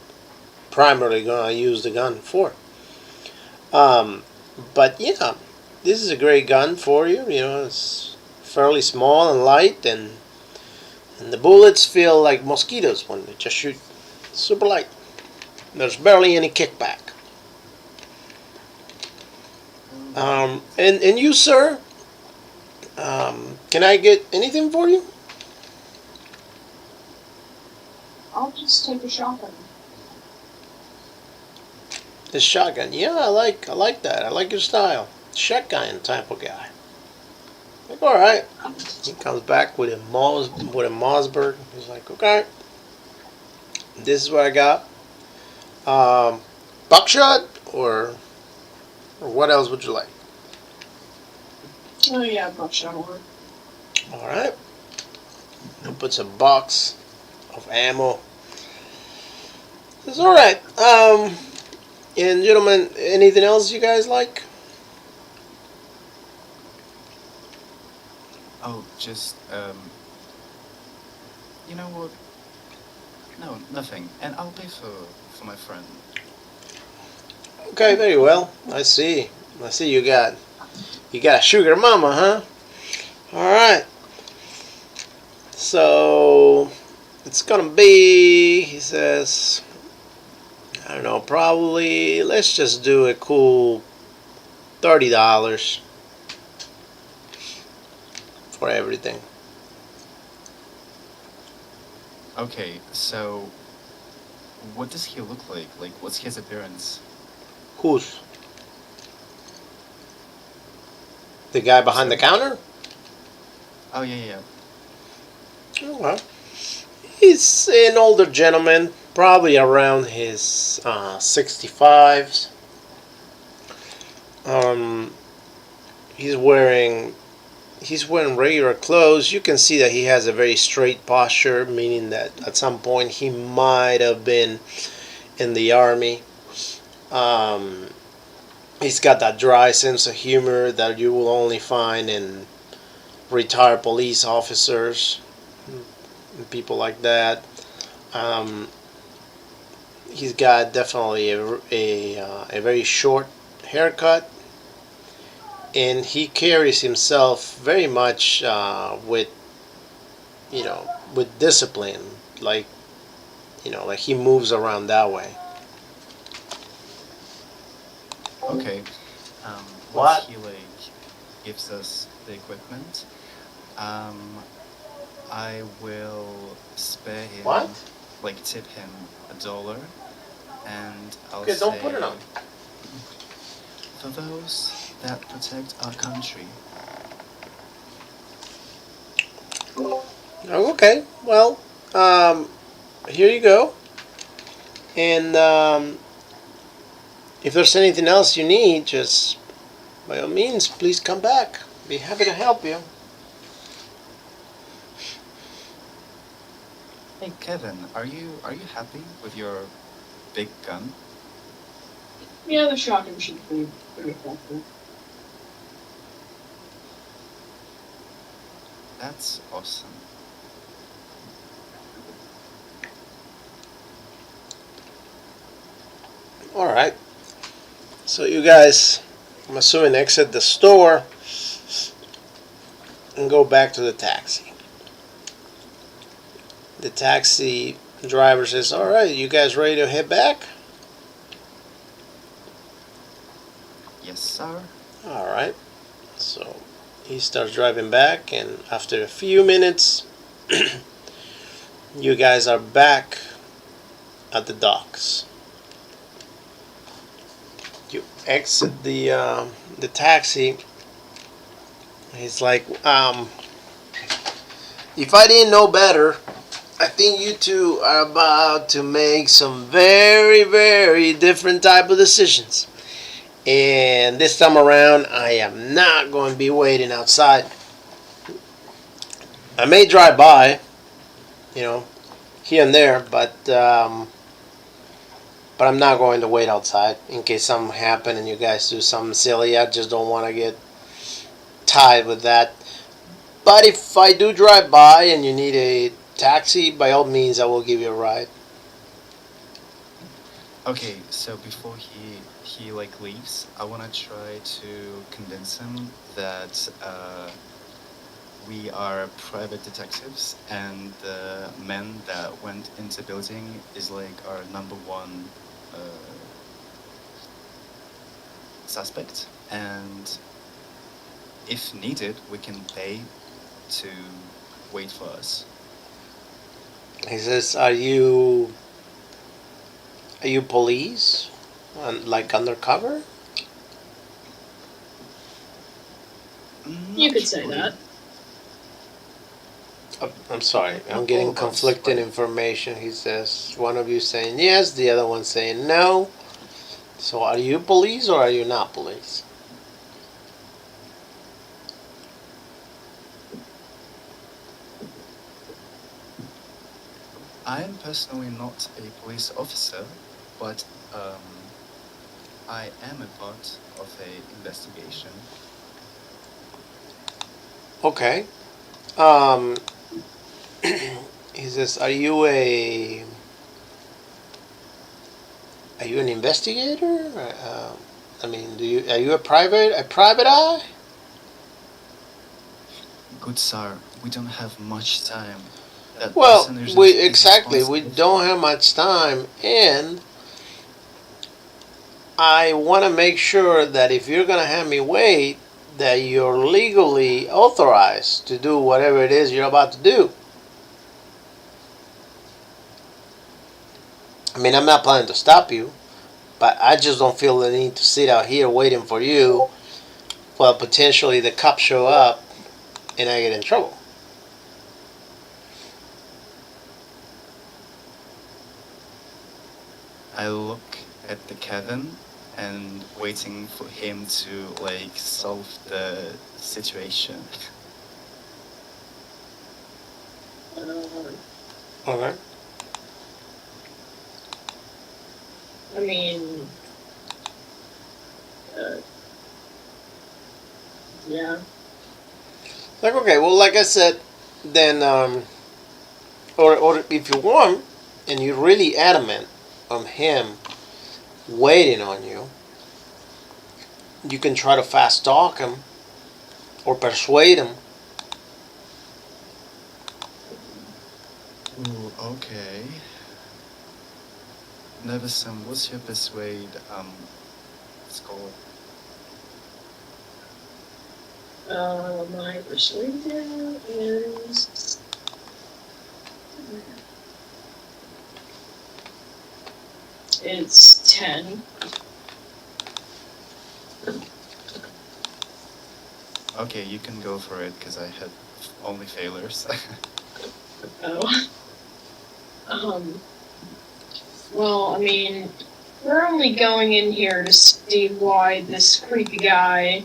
Speaker 1: primarily going to use the gun for? Um, but yeah, this is a great gun for you. You know, it's fairly small and light, and the bullets feel like mosquitoes when they just shoot. Super light. There's barely any kickback. And you, sir, can I get anything for you?
Speaker 3: I'll just take a shotgun.
Speaker 1: The shotgun. Yeah, I like that. I like your style. Shotgun type of guy. Like, all right. He comes back with a Mossberg. He's like, okay, this is what I got. Buckshot or what else would you like?
Speaker 3: Oh yeah, buckshot will work.
Speaker 1: All right. He puts a box of ammo. It's all right. And gentlemen, anything else you guys like?
Speaker 2: Oh, just you know what? No, nothing. And I'll pay for my friend.
Speaker 1: Okay, very well. I see. You got a sugar mama, huh? All right. So it's gonna be, he says, I don't know, probably let's just do a cool $30 for everything.
Speaker 2: Okay, so what does he look like? Like, what's his appearance?
Speaker 1: Who's the guy behind the
Speaker 2: Sorry?
Speaker 1: counter?
Speaker 2: Oh yeah.
Speaker 1: Oh, well, he's an older gentleman, probably around his 65s. Um, he's wearing regular clothes. You can see that he has a very straight posture, meaning that at some point he might have been in the army. Um, he's got that dry sense of humor that you will only find in retired police officers and people like that. Um, he's got definitely a very short haircut, and he carries himself very much with with discipline, like like he moves around that way.
Speaker 2: Okay. Once
Speaker 1: What?
Speaker 2: he like gives us the equipment, I will spare him,
Speaker 1: What?
Speaker 2: like tip him $1, and I'll
Speaker 1: Okay,
Speaker 2: say,
Speaker 1: don't put it on.
Speaker 2: for those that protect our country.
Speaker 1: Oh, okay, well, here you go. And if there's anything else you need, just by all means, please come back. Be happy to help you.
Speaker 2: Hey Kevin, are you happy with your big gun?
Speaker 3: Yeah, the shotgun should be pretty effective.
Speaker 2: That's awesome.
Speaker 1: All right. So you guys, I'm assuming, exit the store and go back to the taxi. The taxi driver says, "All right, you guys ready to head back?"
Speaker 2: Yes, sir.
Speaker 1: All right. So He starts driving back, and after a few minutes, you guys are back at the docks. You exit the taxi. He's like, if I didn't know better, I think you two are about to make some very, very different type of decisions. And this time around, I am not going to be waiting outside. I may drive by, here and there, but I'm not going to wait outside in case something happens and you guys do something silly. I just don't want to get tied with that. But if I do drive by and you need a taxi, by all means, I will give you a ride.
Speaker 2: Okay, so before he like leaves, I wanna try to convince him that we are private detectives and the man that went into the building is like our number one suspect, and if needed, we can pay to wait for us.
Speaker 1: He says, "Are you police? Like undercover?"
Speaker 3: You
Speaker 2: Not
Speaker 3: could say
Speaker 2: really.
Speaker 3: that.
Speaker 1: I'm sorry, I'm
Speaker 2: All
Speaker 1: getting
Speaker 2: of us,
Speaker 1: conflicting
Speaker 2: but
Speaker 1: information. He says, one of you saying yes, the other one saying no. So are you police or are you not police?
Speaker 2: I am personally not a police officer, but I am a part of a investigation.
Speaker 1: Okay. He says, are you an investigator? I mean, are you a private eye?
Speaker 2: Good sir, we don't have much time. That
Speaker 1: Well,
Speaker 2: person is
Speaker 1: we
Speaker 2: responsible for.
Speaker 1: don't have much time, and I want to make sure that if you're gonna have me wait, that you're legally authorized to do whatever it is you're about to do. I mean, I'm not planning to stop you, but I just don't feel the need to sit out here waiting for you while potentially the cops show up and I get in trouble.
Speaker 2: I look at the Kevin and waiting for him to like solve the situation.
Speaker 1: Okay.
Speaker 3: I mean, uh, yeah.
Speaker 1: Like, okay, well, like I said, then, or if you want, and you're really adamant on him waiting on you, you can try to fast talk him or persuade him.
Speaker 2: Ooh, okay. Nevison, what's your persuade score?
Speaker 3: My persuasion is. It's 10.
Speaker 2: Okay, you can go for it because I had only failures.
Speaker 3: Oh. Well, I mean, we're only going in here to see why this creepy guy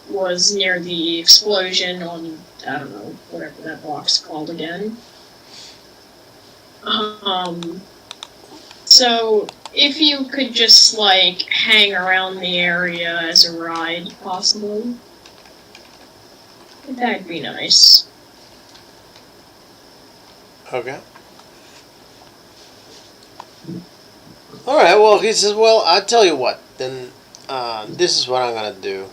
Speaker 3: was near the explosion on, I don't know, whatever that block's called again. So if you could just, like, hang around the area as a ride, possibly, that'd be nice.
Speaker 1: Okay. All right. Well, he says, "Well, I'll tell you what. Then, this is what I'm gonna do.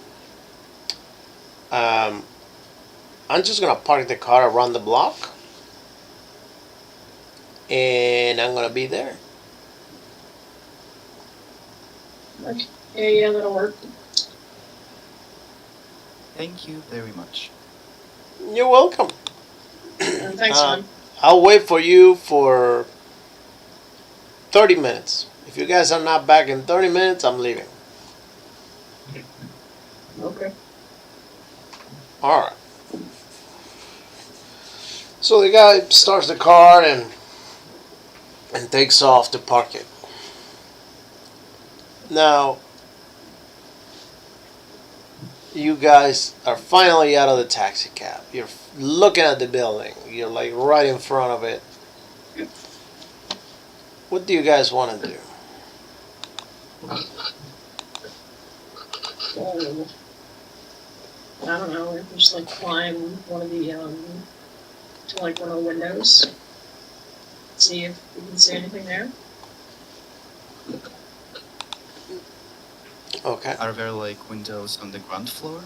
Speaker 1: Um, I'm just gonna park the car around the block, and I'm gonna be there."
Speaker 3: Okay, yeah, that'll work.
Speaker 2: Thank you very much.
Speaker 1: You're welcome.
Speaker 3: Thanks, man.
Speaker 1: I'll wait for you for 30 minutes. If you guys are not back in 30 minutes, I'm leaving.
Speaker 3: Okay.
Speaker 1: Alright. So the guy starts the car and takes off to park it. Now, you guys are finally out of the taxi cab. You're looking at the building. You're like right in front of it. What do you guys want to do?
Speaker 3: Oh, I don't know. We just like climb one of the to like one of the windows. See if we can see anything there.
Speaker 1: Okay.
Speaker 2: Are there like windows on the ground floor?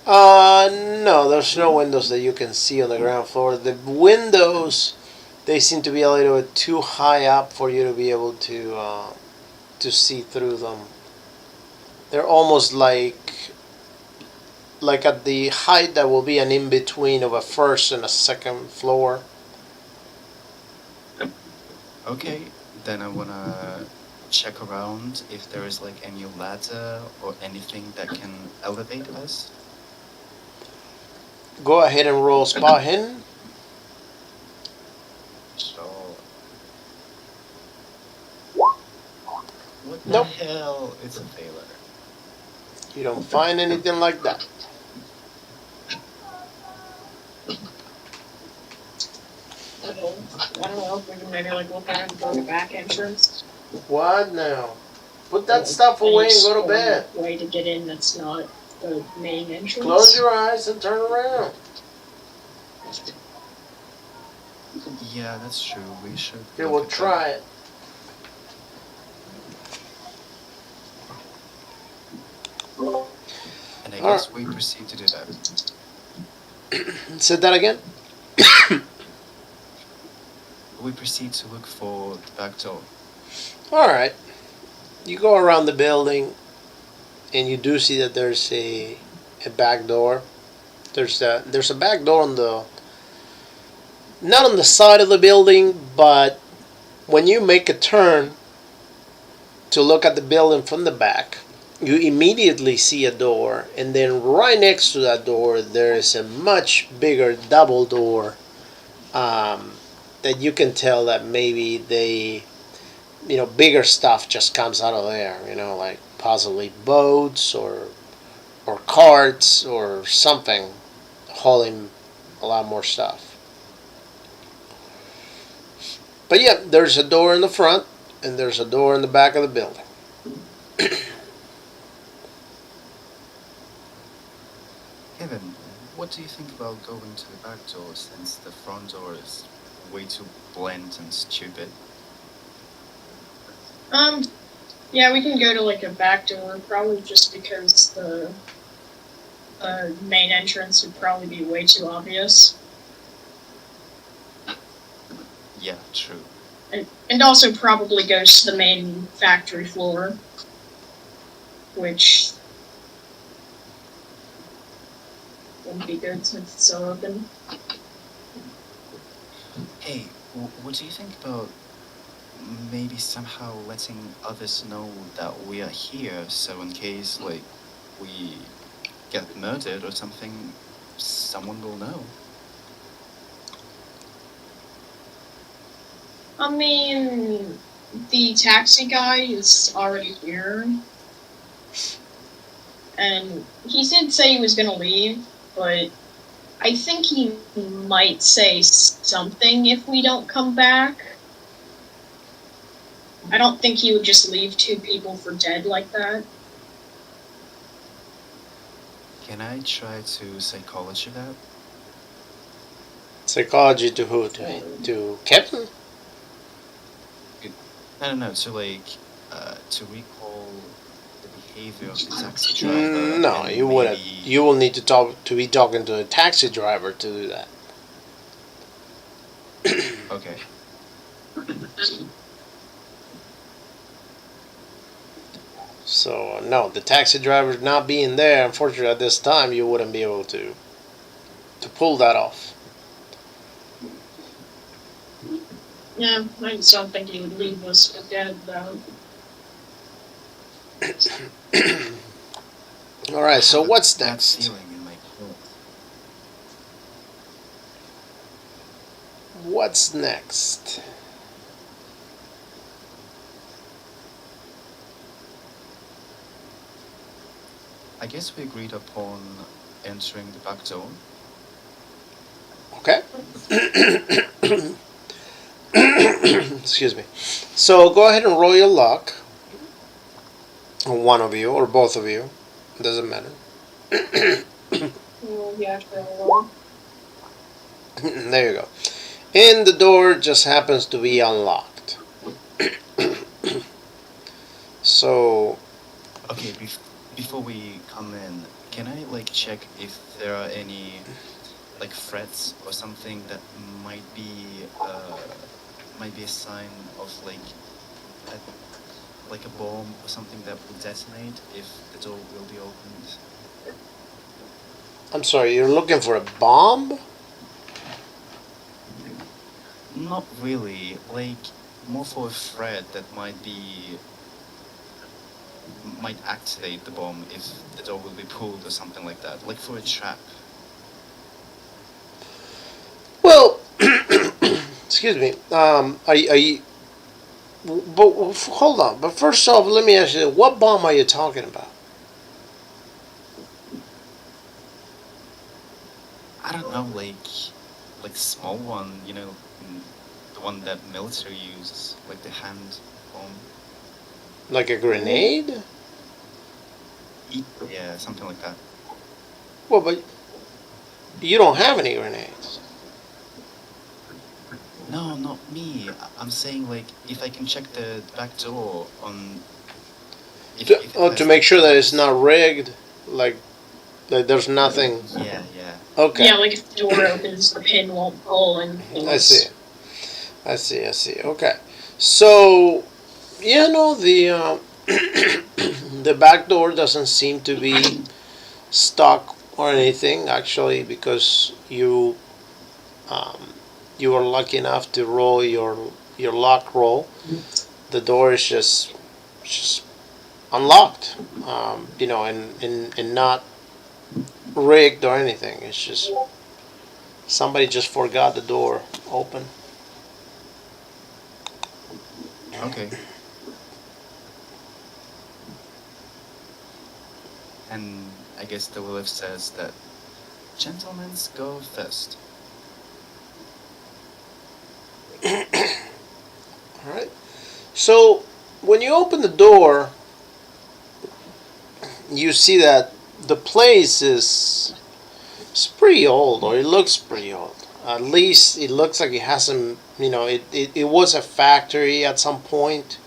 Speaker 1: No, there's no windows that you can see on the ground floor. The windows, they seem to be a little bit too high up for you to be able to see through them. They're almost like at the height that will be an in between of a first and a second floor.
Speaker 2: Okay, then I wanna check around if there is like any ladder or anything that can elevate us.
Speaker 1: Go ahead and roll spot hidden.
Speaker 2: So, what the
Speaker 1: Nope.
Speaker 2: hell? It's a failure.
Speaker 1: You don't find anything like that.
Speaker 3: I don't know if we can maybe like look around and go to the back entrance.
Speaker 1: What now? Put that stuff away and go to bed.
Speaker 3: Way to get in that's not the main entrance.
Speaker 1: Close your eyes and turn around.
Speaker 2: Yeah, that's true. We should.
Speaker 1: Okay,
Speaker 2: look
Speaker 1: we'll
Speaker 2: at
Speaker 1: try it.
Speaker 2: that. And I guess we proceed to do that.
Speaker 1: Say that again.
Speaker 2: We proceed to look for the back door.
Speaker 1: Alright. You go around the building and you do see that there's a back door. There's a back door on the not on the side of the building, but when you make a turn to look at the building from the back, you immediately see a door, and then right next to that door there is a much bigger double door that you can tell that maybe they, bigger stuff just comes out of there, like possibly boats or carts or something hauling a lot more stuff. But yeah, there's a door in the front and there's a door in the back of the building.
Speaker 2: Kevin, what do you think about going to the back door since the front door is way too bland and stupid?
Speaker 3: Yeah, we can go to like a back door, probably just because the main entrance would probably be way too obvious.
Speaker 2: Yeah, true.
Speaker 3: And also probably goes to the main factory floor, which wouldn't be good since it's so open.
Speaker 2: Hey, what do you think about maybe somehow letting others know that we are here, so in case, like, we get murdered or something, someone will know?
Speaker 3: I mean, the taxi guy is already here. And he did say he was gonna leave, but I think he might say something if we don't come back. I don't think he would just leave two people for dead like that.
Speaker 2: Can I try to psychology that?
Speaker 1: Psychology to who? To Kevin?
Speaker 2: I don't know, to like, to recall the behavior of the taxi driver.
Speaker 1: No,
Speaker 2: and
Speaker 1: you wouldn't.
Speaker 2: maybe-
Speaker 1: You will need to be talking to the taxi driver to do that.
Speaker 2: Okay.
Speaker 1: So no, the taxi driver not being there, unfortunately at this time, you wouldn't be able to pull that off.
Speaker 3: Yeah, I just don't think he would leave us for dead, though.
Speaker 1: All right, so what's
Speaker 2: That
Speaker 1: next?
Speaker 2: feeling in my throat.
Speaker 1: What's next?
Speaker 2: I guess we agreed upon entering the back door.
Speaker 1: Okay. Excuse me. So go ahead and roll your luck. One of you or both of you. Doesn't matter.
Speaker 3: Yeah, for a while.
Speaker 1: There you go. And the door just happens to be unlocked. So,
Speaker 2: Okay, before we come in, can I like check if there are any like threats or something that might be a sign of a bomb or something that will detonate if the door will be opened?
Speaker 1: I'm sorry, you're looking for a bomb?
Speaker 2: Not really, like more for a threat that might activate the bomb if the door will be pulled or something like that, like for a trap.
Speaker 1: Well, excuse me. Are you? But hold on. But first off, let me ask you: what bomb are you talking about?
Speaker 2: I don't know, like small one, the one that military uses, like the hand bomb.
Speaker 1: Like a grenade?
Speaker 2: Yeah, something like that.
Speaker 1: Well, but you don't have any grenades.
Speaker 2: No, not me. I'm saying like if I can check the back door on.
Speaker 1: To make sure that it's not rigged, like there's nothing.
Speaker 2: Yeah, yeah.
Speaker 1: Okay.
Speaker 3: Yeah, like if the door opens, the pin won't pull and
Speaker 1: I see. Okay. So, the the back door doesn't seem to be stuck or anything actually because you were lucky enough to roll your lock roll. The door is just unlocked, and not rigged or anything. It's just somebody just forgot the door open.
Speaker 2: Okay. And I guess the Willif says that gentlemen go first.
Speaker 1: All right. So when you open the door, you see that the place is pretty old, or it looks pretty old. At least it looks like it hasn't. It was a factory at some point,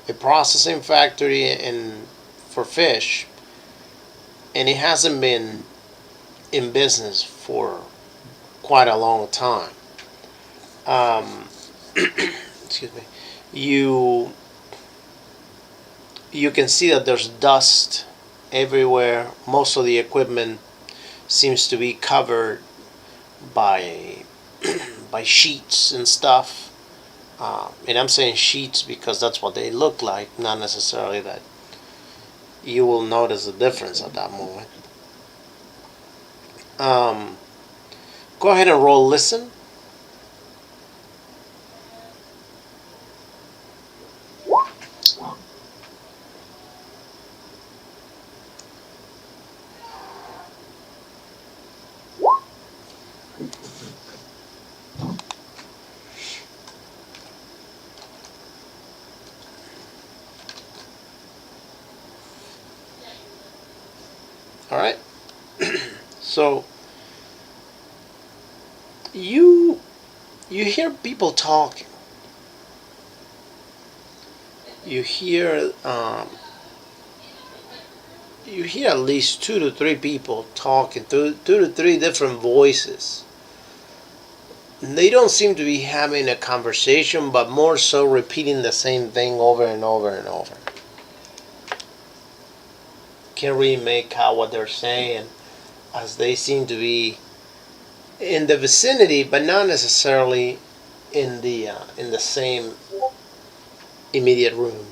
Speaker 1: a processing factory for fish, and it hasn't been in business for quite a long time. Excuse me. You can see that there's dust everywhere. Most of the equipment seems to be covered by by sheets and stuff. And I'm saying sheets because that's what they look like, not necessarily that you will notice the difference at that moment. Go ahead and roll listen. All right. So you hear people talking. You hear at least 2 to 3 people talking, two to three different voices. They don't seem to be having a conversation, but more so repeating the same thing over and over and over. can't really make out what they're saying, as they seem to be in the vicinity, but not necessarily in the same immediate room.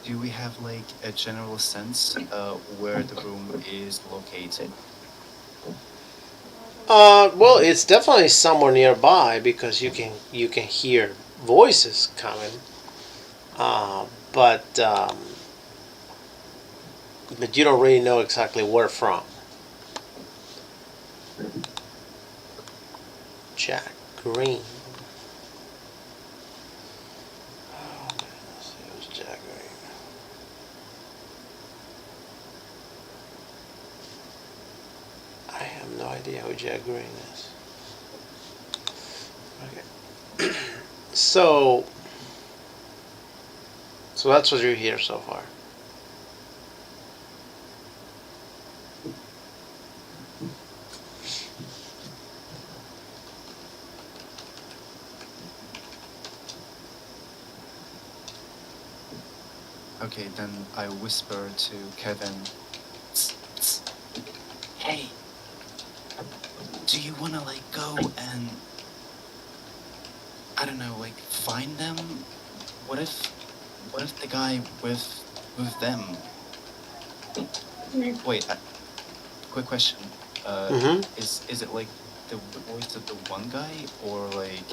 Speaker 2: Do we have like a general sense where the room is located?
Speaker 1: Well, it's definitely somewhere nearby because you can hear voices coming. Uh, but but you don't really know exactly where from. Jack Green. Oh, goodness, it was Jack Green. I have no idea who Jack Green is. Okay. So that's what you hear so far.
Speaker 2: Okay, then I whisper to Kevin, "Tss, tss. Hey, do you wanna like go and, I don't know, like find them? What if the guy with them? Wait, quick question.
Speaker 1: Mm-hmm.
Speaker 2: Is it like the voice of the one guy or like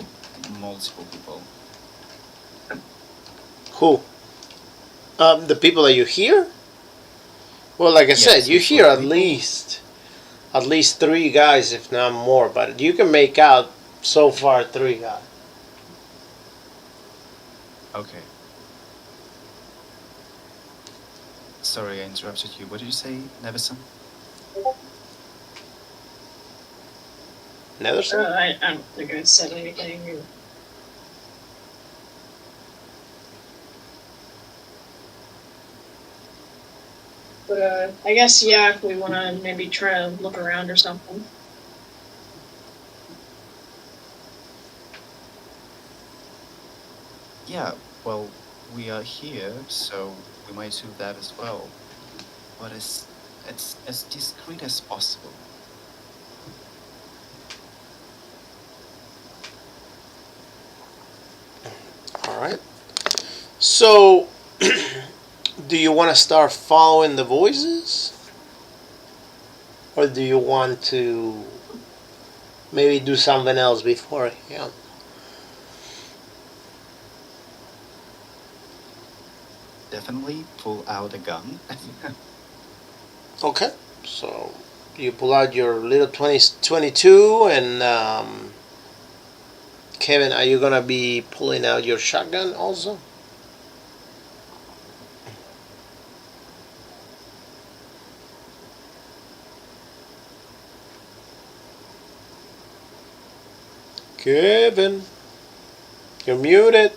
Speaker 2: multiple people?
Speaker 1: Who? The people that you hear? Well, like I said,
Speaker 2: Yes,
Speaker 1: you hear
Speaker 2: like
Speaker 1: at least three guys, if not more. But you can make out so far three guys.
Speaker 2: Okay. Sorry, I interrupted you. What did you say, Nevison?
Speaker 1: Netherson?
Speaker 3: I don't think I said anything. But I guess yeah, if we want to maybe try to look around or something.
Speaker 2: Yeah, well, we are here, so we might do that as well. But it's as discreet as possible.
Speaker 1: All right. So, do you want to start following the voices? Or do you want to maybe do something else before? Yeah.
Speaker 2: Definitely pull out a gun.
Speaker 1: Okay. So, you pull out your little 22, and Kevin, are you going to be pulling out your shotgun also? Kevin, you're muted.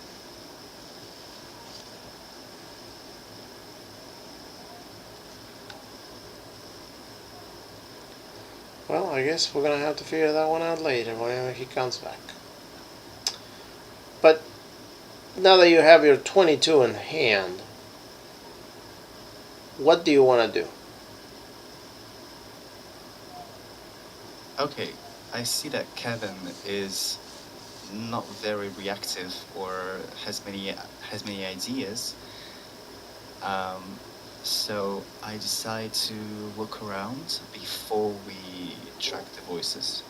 Speaker 1: Well, I guess we're going to have to figure that one out later whenever he comes back. But now that you have your 22 in hand, what do you want to do?
Speaker 2: Okay, I see that Kevin is not very reactive or has many ideas. So I decide to look around before we track the voices.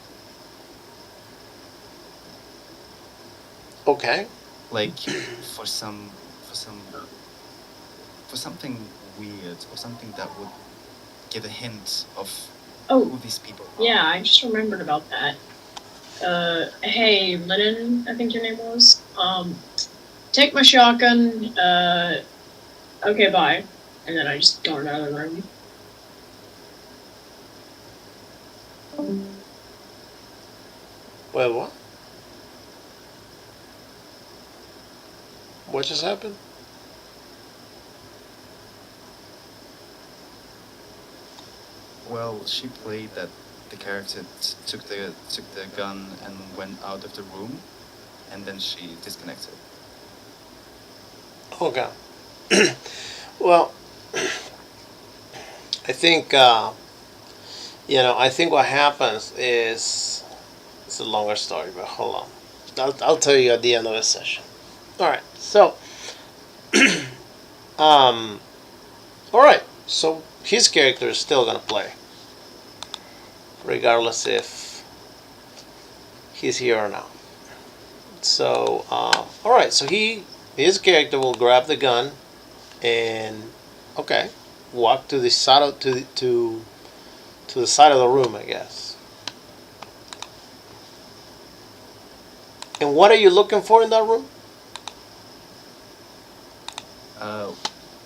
Speaker 1: Okay.
Speaker 2: Like for some for some for something weird or something that would give a hint of who these people are.
Speaker 3: Yeah, I just remembered about that. Hey, Lennon, I think your name was. Take my shotgun. Okay, bye. And then I just darted out of the room.
Speaker 1: Wait, what? What just happened?
Speaker 2: Well, she played that the character took the gun and went out of the room, and then she disconnected.
Speaker 1: Okay. Well, I think I think what happens is it's a longer story, but hold on. I'll tell you at the end of the session. All right. So, um, all right. So his character is still gonna play, regardless if he's here or not. So, all right. So his character will grab the gun and okay, walk to the side of to the side of the room, I guess. And what are you looking for in that room?
Speaker 2: Uh,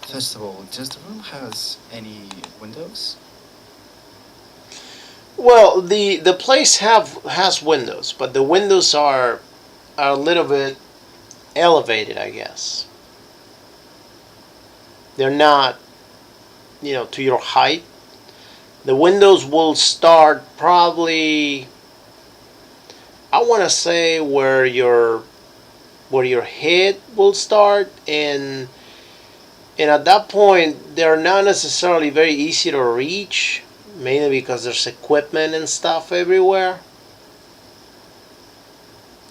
Speaker 2: First of all, does the room has any windows?
Speaker 1: Well, the place has windows, but the windows are a little bit elevated, I guess. They're not, to your height. The windows will start probably, I want to say where your head will start, and at that point they're not necessarily very easy to reach, mainly because there's equipment and stuff everywhere.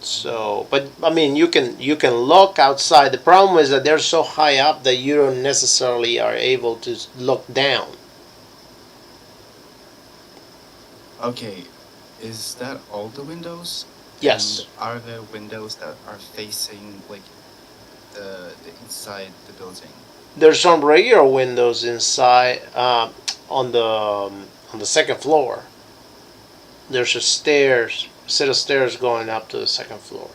Speaker 1: So, but I mean, you can look outside. The problem is that they're so high up that you don't necessarily are able to look down.
Speaker 2: Okay, is that all the windows?
Speaker 1: Yes.
Speaker 2: And are there windows that are facing like the inside the building?
Speaker 1: There's some regular windows inside on the second floor. There's a set of stairs going up to the second floor.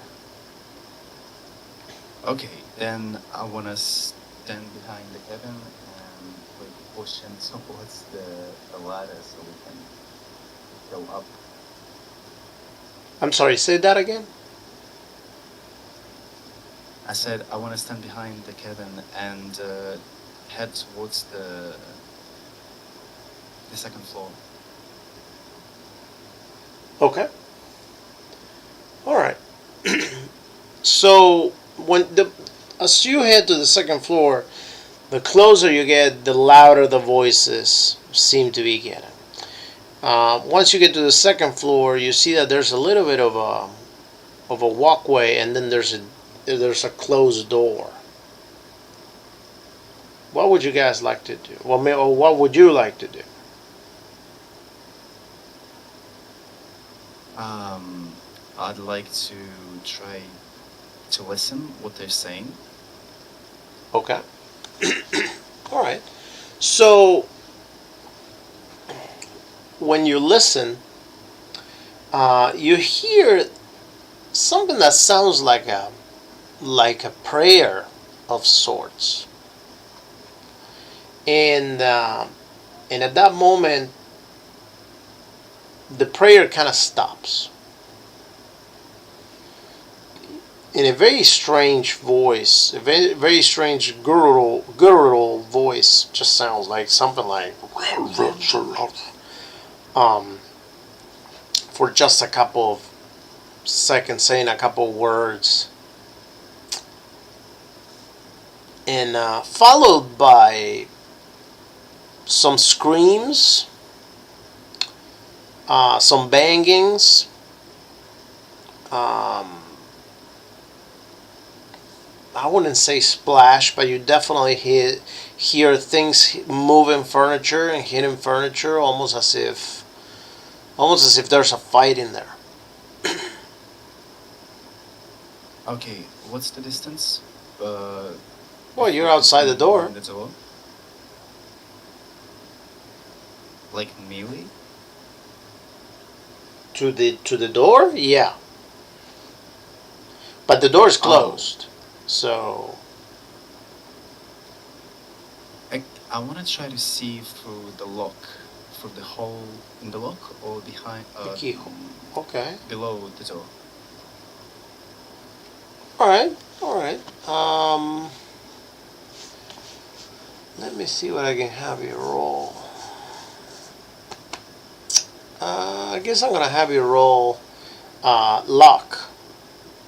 Speaker 2: Okay, then I wanna stand behind the cabin and like push him towards the ladder so we can go up.
Speaker 1: I'm sorry, say that again.
Speaker 2: I said I wanna stand behind the cabin and head towards the second floor.
Speaker 1: Okay. All right. So as you head to the second floor, the closer you get, the louder the voices seem to be getting. Once you get to the second floor, you see that there's a little bit of a walkway, and then there's a closed door. What would you guys like to do? Well, or what would you like to do?
Speaker 2: I'd like to try to listen what they're saying.
Speaker 1: Okay. All right. So when you listen, you hear something that sounds like a prayer of sorts, and at that moment, the prayer kind of stops. In a very strange voice, a very, very strange guttural voice, just sounds like something like um, for just a couple of seconds, saying a couple of words, and followed by some screams, some bangings, I wouldn't say splash, but you definitely hear things moving furniture and hitting furniture, almost as if there's a fight in there.
Speaker 2: Okay, what's the distance?
Speaker 1: Well, you're outside the door.
Speaker 2: The door? Like melee?
Speaker 1: To the door, yeah. But the door is closed, so
Speaker 2: I want to try to see through the lock, through the hole in the lock, or behind.
Speaker 1: the keyhole. Okay.
Speaker 2: Below the door.
Speaker 1: All right. All right. Let me see what I can have you roll. I guess I'm gonna have you roll lock.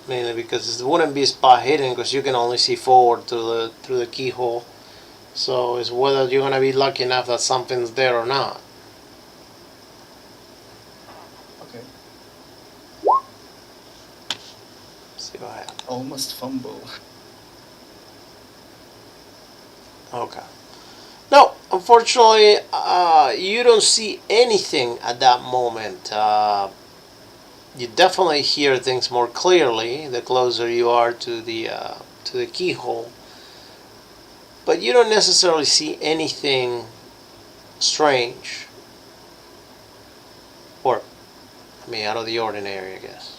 Speaker 1: mainly because it wouldn't be spot hidden because you can only see forward through the keyhole. So it's whether you're gonna be lucky enough that something's there or not.
Speaker 2: Okay.
Speaker 1: See what happens.
Speaker 2: Almost fumble.
Speaker 1: Okay. No, unfortunately, you don't see anything at that moment. You definitely hear things more clearly the closer you are to the keyhole, but you don't necessarily see anything strange or, I mean, out of the ordinary, I guess.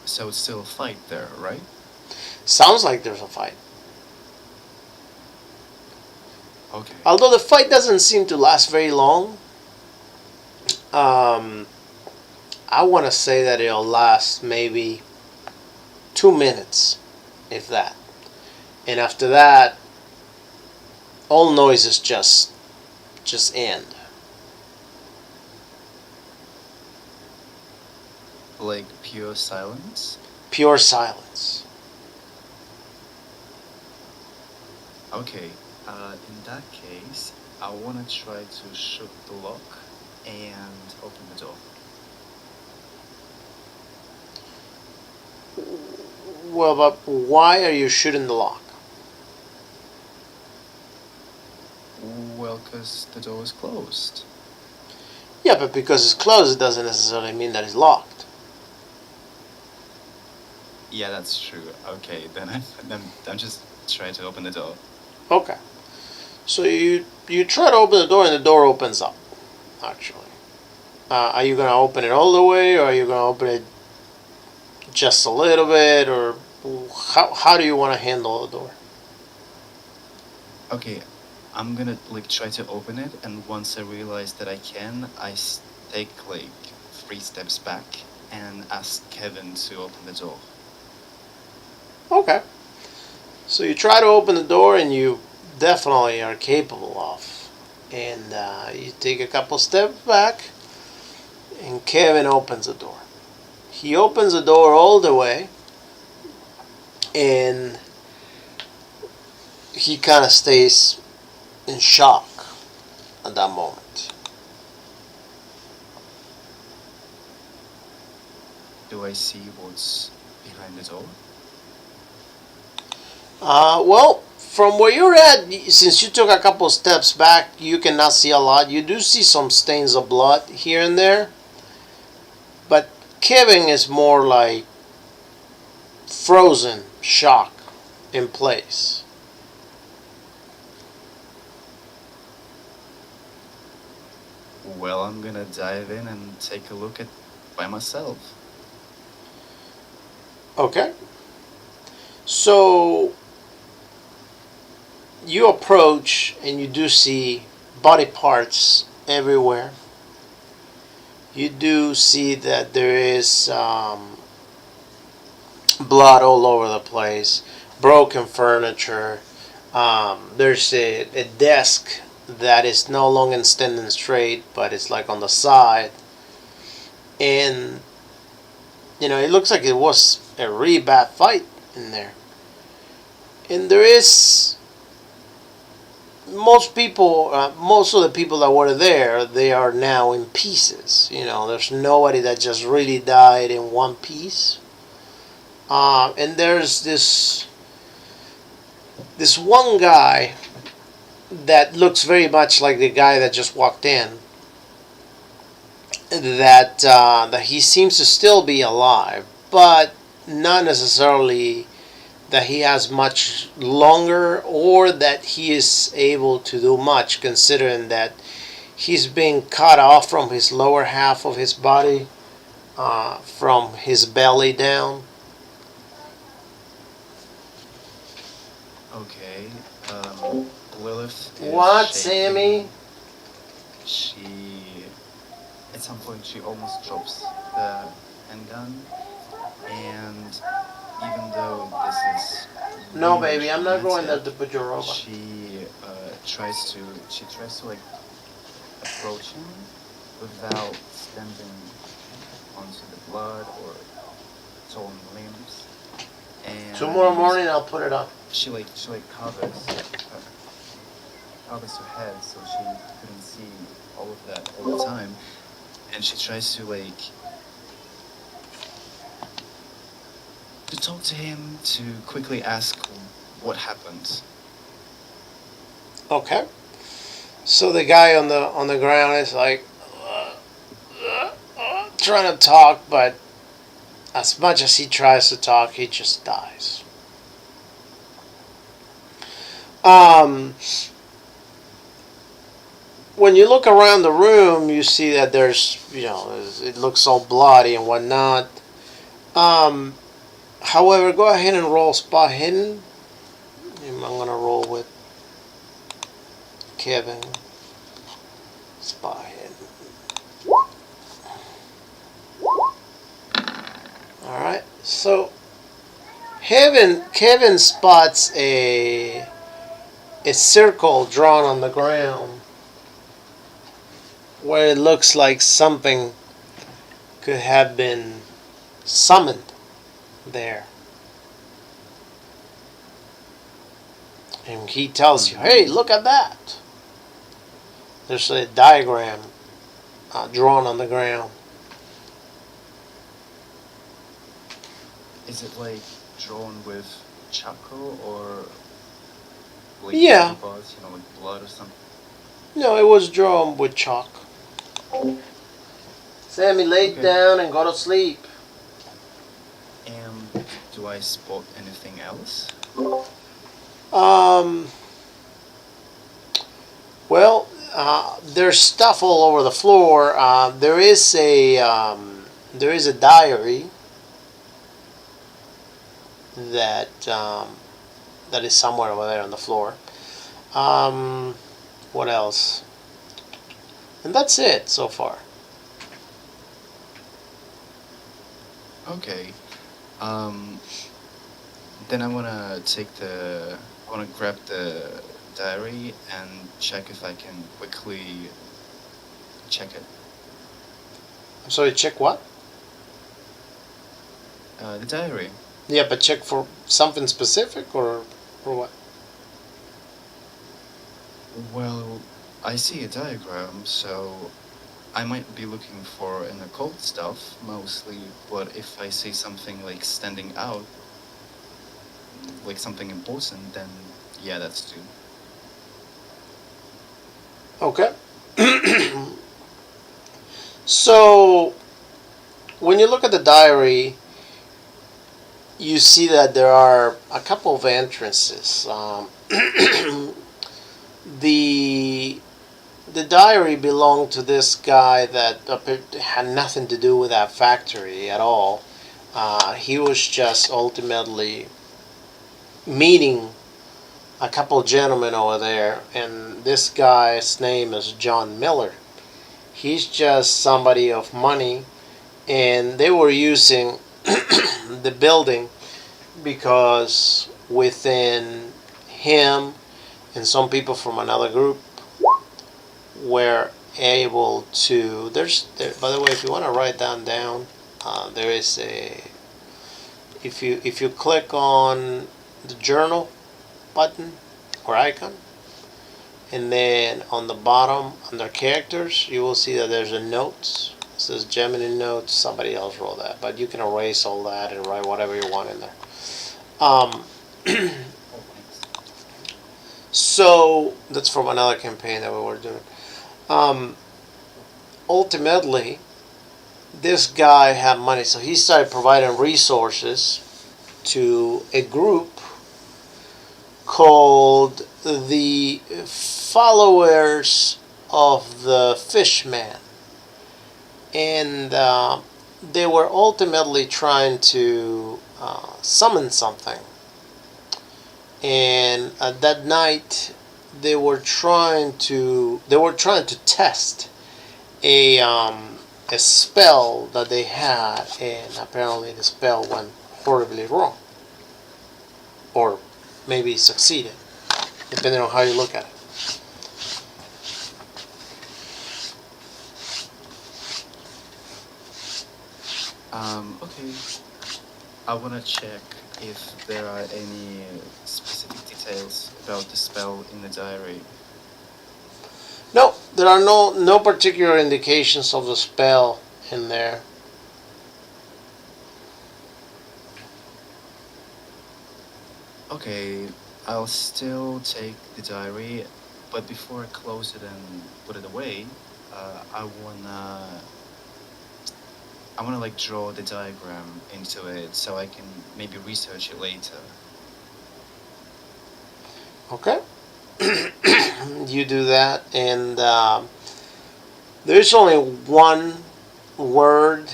Speaker 2: So it's still a fight there, right?
Speaker 1: Sounds like there's a fight.
Speaker 2: Okay.
Speaker 1: Although the fight doesn't seem to last very long. Um, I want to say that it'll last maybe 2 minutes, if that. And after that, all noises just end.
Speaker 2: Like pure silence?
Speaker 1: Pure silence.
Speaker 2: Okay. In that case, I wanna try to shoot the lock and open the door.
Speaker 1: Well, but why are you shooting the lock?
Speaker 2: Well, because the door is closed.
Speaker 1: Yeah, but because it's closed, it doesn't necessarily mean that it's locked.
Speaker 2: Yeah, that's true. Okay, then I'm just trying to open the door.
Speaker 1: Okay. So you try to open the door and the door opens up, actually. Are you going to open it all the way, or are you going to open it just a little bit, or how do you want to handle the door?
Speaker 2: Okay, I'm gonna like try to open it, and once I realize that I can, take like 3 steps back and ask Kevin to open the door.
Speaker 1: Okay. So you try to open the door, and you definitely are capable of. And you take a couple steps back, and Kevin opens the door. He opens the door all the way, and he kind of stays in shock at that moment.
Speaker 2: Do I see what's behind the door?
Speaker 1: Well, from where you're at, since you took a couple steps back, you cannot see a lot. You do see some stains of blood here and there, but Kevin is more like frozen shock in place.
Speaker 2: Well, I'm gonna dive in and take a look at by myself.
Speaker 1: Okay. So you approach and you do see body parts everywhere. You do see that there is blood all over the place, broken furniture. There's a desk that is no longer standing straight, but it's like on the side. And, it looks like it was a really bad fight in there. And there is most of the people that were there, they are now in pieces. There's nobody that just really died in one piece. And there's this one guy that looks very much like the guy that just walked in. That he seems to still be alive, but not necessarily that he has much longer or that he is able to do much, considering that he's being cut off from his lower half of his body, from his belly down.
Speaker 2: Okay. Lilith is
Speaker 1: What,
Speaker 2: shaking.
Speaker 1: Sammy?
Speaker 2: At some point, she almost drops the handgun, and even though this is
Speaker 1: No,
Speaker 2: really
Speaker 1: baby, I'm not going there
Speaker 2: traumatic,
Speaker 1: to put your robot.
Speaker 2: she tries to like approach him without standing onto the blood or swollen limbs. And
Speaker 1: tomorrow morning I'll put it up.
Speaker 2: she covers her head so she couldn't see all of that all the time, and she tries to talk to him, to quickly ask what happened.
Speaker 1: Okay. So the guy on the ground is like trying to talk, but as much as he tries to talk, he just dies. When you look around the room, you see that there's, it looks all bloody and whatnot. However, go ahead and roll spot hidden. I'm gonna roll with Kevin. Spot hidden. All right. So Kevin spots a circle drawn on the ground where it looks like something could have been summoned there. And he tells you, hey, look at that. There's a diagram drawn on the ground.
Speaker 2: Is it drawn with charcoal or
Speaker 1: Yeah.
Speaker 2: buzz, with blood or something?
Speaker 1: No, it was drawn with chalk. Sammy, lay down and go to sleep.
Speaker 2: And do I spot anything else?
Speaker 1: Well, there's stuff all over the floor. There is a diary that is somewhere over there on the floor. What else? And that's it so far.
Speaker 2: Okay. Then I wanna grab the diary and check if I can quickly check it.
Speaker 1: I'm sorry, check what?
Speaker 2: The diary.
Speaker 1: Yeah, but check for something specific or what?
Speaker 2: Well, I see a diagram, so I might be looking for an occult stuff mostly, but if I see something standing out, something important, then yeah, that's too.
Speaker 1: Okay. So, when you look at the diary, you see that there are a couple of entrances. The diary belonged to this guy that had nothing to do with that factory at all. He was just ultimately meeting a couple of gentlemen over there, and this guy's name is John Miller. He's just somebody of money, and they were using the building because within him and some people from another group were able to. By the way, if you want to write down, there is a. If you click on the journal button or icon, and then on the bottom under characters, you will see that there's a notes. It says Gemini notes. Somebody else wrote that, but you can erase all that and write whatever you want in there. So that's from another campaign that we were doing. Ultimately, this guy had money, so he started providing resources to a group called the Followers of the Fishman, and they were ultimately trying to summon something. And that night, they were trying to test a spell that they had, and apparently the spell went horribly wrong, or maybe succeeded, depending on how you look at it.
Speaker 2: Okay. I want to check if there are any specific details about the spell in the diary.
Speaker 1: No, there are no particular indications of the spell in there.
Speaker 2: Okay, I'll still take the diary, but before I close it and put it away, I wanna like draw the diagram into it so I can maybe research it later.
Speaker 1: Okay, you do that, and there's only one word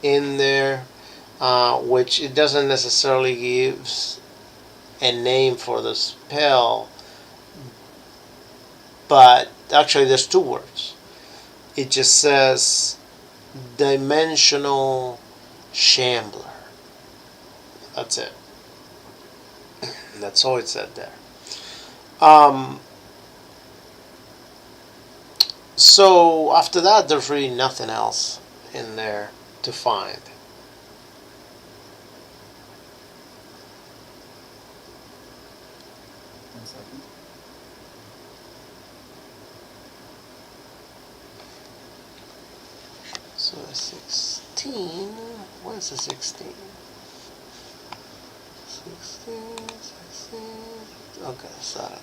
Speaker 1: in there, which it doesn't necessarily gives a name for the spell, but actually there's two words. It just says dimensional shambler. That's it. That's all it said there. Um, so after that, there's really nothing else in there to find.
Speaker 2: One second.
Speaker 1: So the 16. Where's the 16? 16. Okay, Saturday.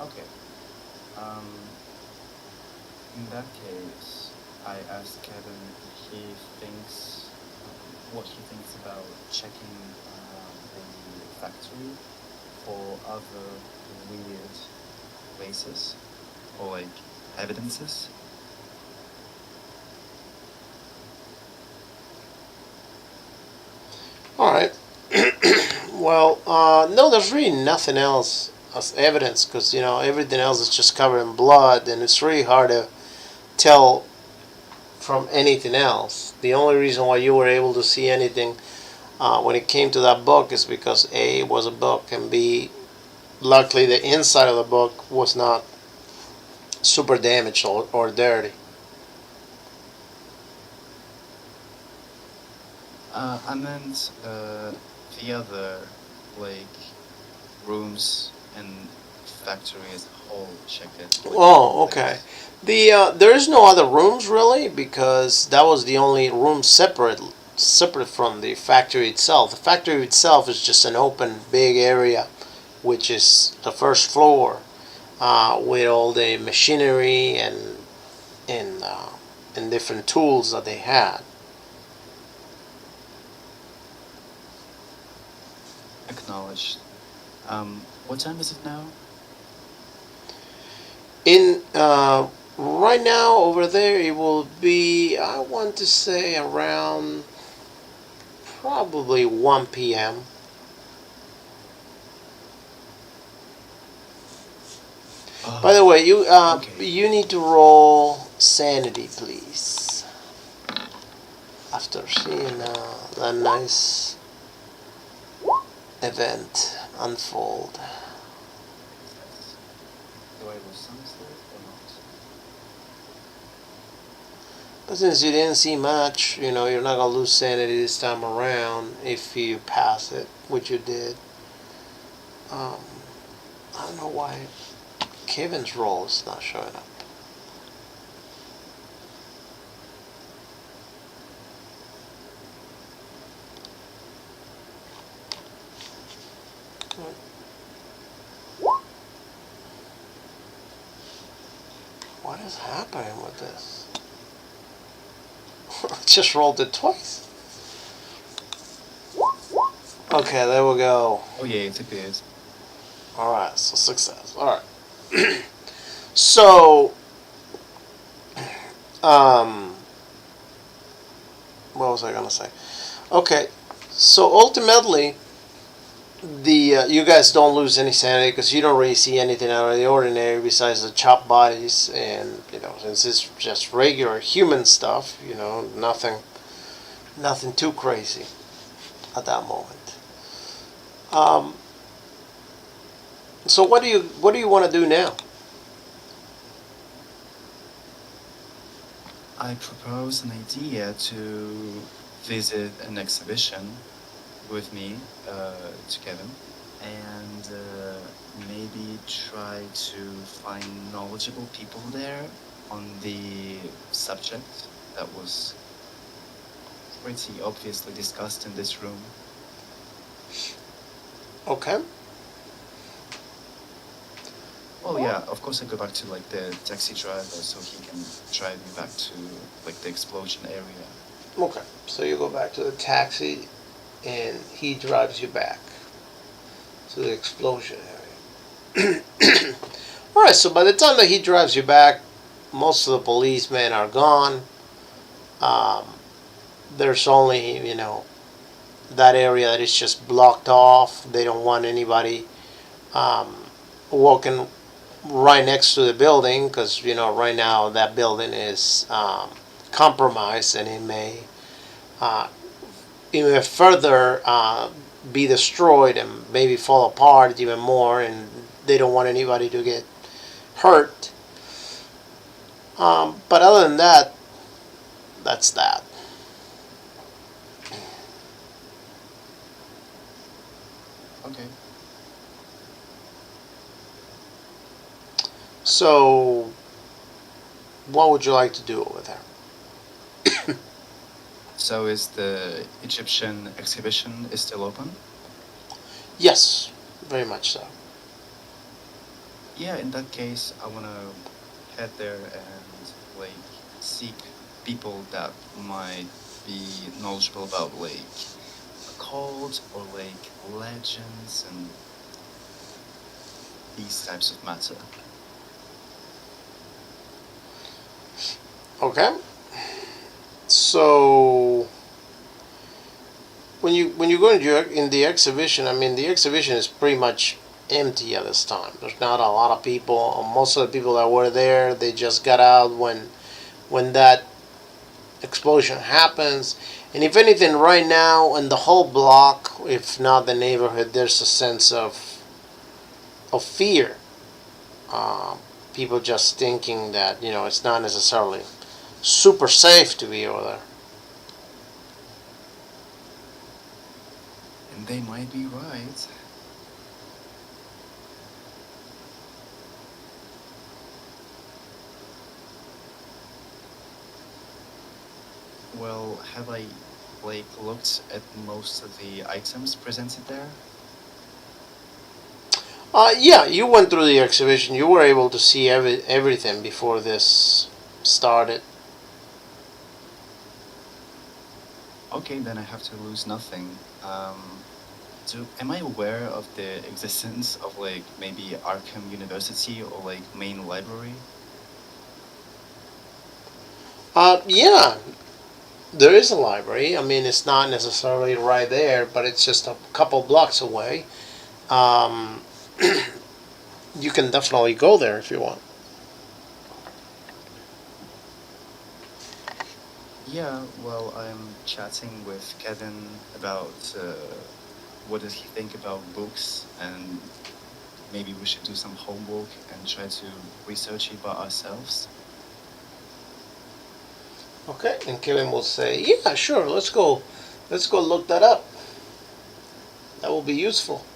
Speaker 2: Okay. In that case, I asked Kevin if he thinks what he thinks about checking the factory for other weird places or like evidences.
Speaker 1: All right. Well, no, there's really nothing else as evidence because everything else is just covered in blood, and it's really hard to tell from anything else. The only reason why you were able to see anything when it came to that book is because A, it was a book, and B, luckily the inside of the book was not super damaged or dirty.
Speaker 2: I meant the other like rooms and factory as a whole. Check it.
Speaker 1: Oh, okay. There is no other rooms really because that was the only room separate from the factory itself. The factory itself is just an open big area, which is the first floor, with all the machinery and different tools that they had.
Speaker 2: Acknowledged. What time is it now?
Speaker 1: In right now over there, it will be, I want to say, around probably 1 p.m. By the way,
Speaker 2: Okay.
Speaker 1: you need to roll sanity, please. After seeing that nice event unfold.
Speaker 2: Do I lose some sleep or not?
Speaker 1: But since you didn't see much, you're not gonna lose sanity this time around if you pass it, which you did. Um, I don't know why Kevin's roll is not showing up. What is happening with this? I just rolled it twice. Okay, there we go.
Speaker 2: Oh yeah, it appears.
Speaker 1: Alright, so success. Alright. So, um, what was I gonna say? Okay, so ultimately, you guys don't lose any sanity because you don't really see anything out of the ordinary besides the chopped bodies, and since it's just regular human stuff, Nothing too crazy at that moment. Um, so what do you want to do now?
Speaker 2: I propose an idea to visit an exhibition with me, to Kevin, and maybe try to find knowledgeable people there on the subject that was pretty obviously discussed in this room.
Speaker 1: Okay.
Speaker 2: Well, yeah, of course I go back to like the taxi driver so he can drive me back to like the explosion area.
Speaker 1: Okay. So you go back to the taxi, and he drives you back to the explosion area. All right. So by the time that he drives you back, most of the policemen are gone. Um, there's only that area that is just blocked off. They don't want anybody um, walking right next to the building because right now that building is compromised, and it may uh, even further be destroyed and maybe fall apart even more, and they don't want anybody to get hurt. But other than that, that's that.
Speaker 2: Okay.
Speaker 1: So, what would you like to do over there?
Speaker 2: So is the Egyptian exhibition is still open?
Speaker 1: Yes, very much so.
Speaker 2: Yeah, in that case, I wanna head there and like seek people that might be knowledgeable about like occult or like legends and these types of matter.
Speaker 1: Okay. So when you go in the exhibition, I mean the exhibition is pretty much empty at this time. There's not a lot of people. Most of the people that were there, they just got out when that explosion happens. And if anything, right now in the whole block, if not the neighborhood, there's a sense of fear. People just thinking that it's not necessarily super safe to be over there.
Speaker 2: And they might be right. Well, have I like looked at most of the items presented there?
Speaker 1: Yeah, you went through the exhibition. You were able to see everything before this started.
Speaker 2: Okay, then I have to lose nothing. Am I aware of the existence of like maybe Arkham University or like main library?
Speaker 1: Yeah, there is a library. I mean, it's not necessarily right there, but it's just a couple blocks away. Um, you can definitely go there if you want.
Speaker 2: Yeah, well, I'm chatting with Kevin about what does he think about books, and maybe we should do some homework and try to research it by ourselves.
Speaker 1: Okay, and Kevin will say, "Yeah, sure. Let's go look that up. That will be useful.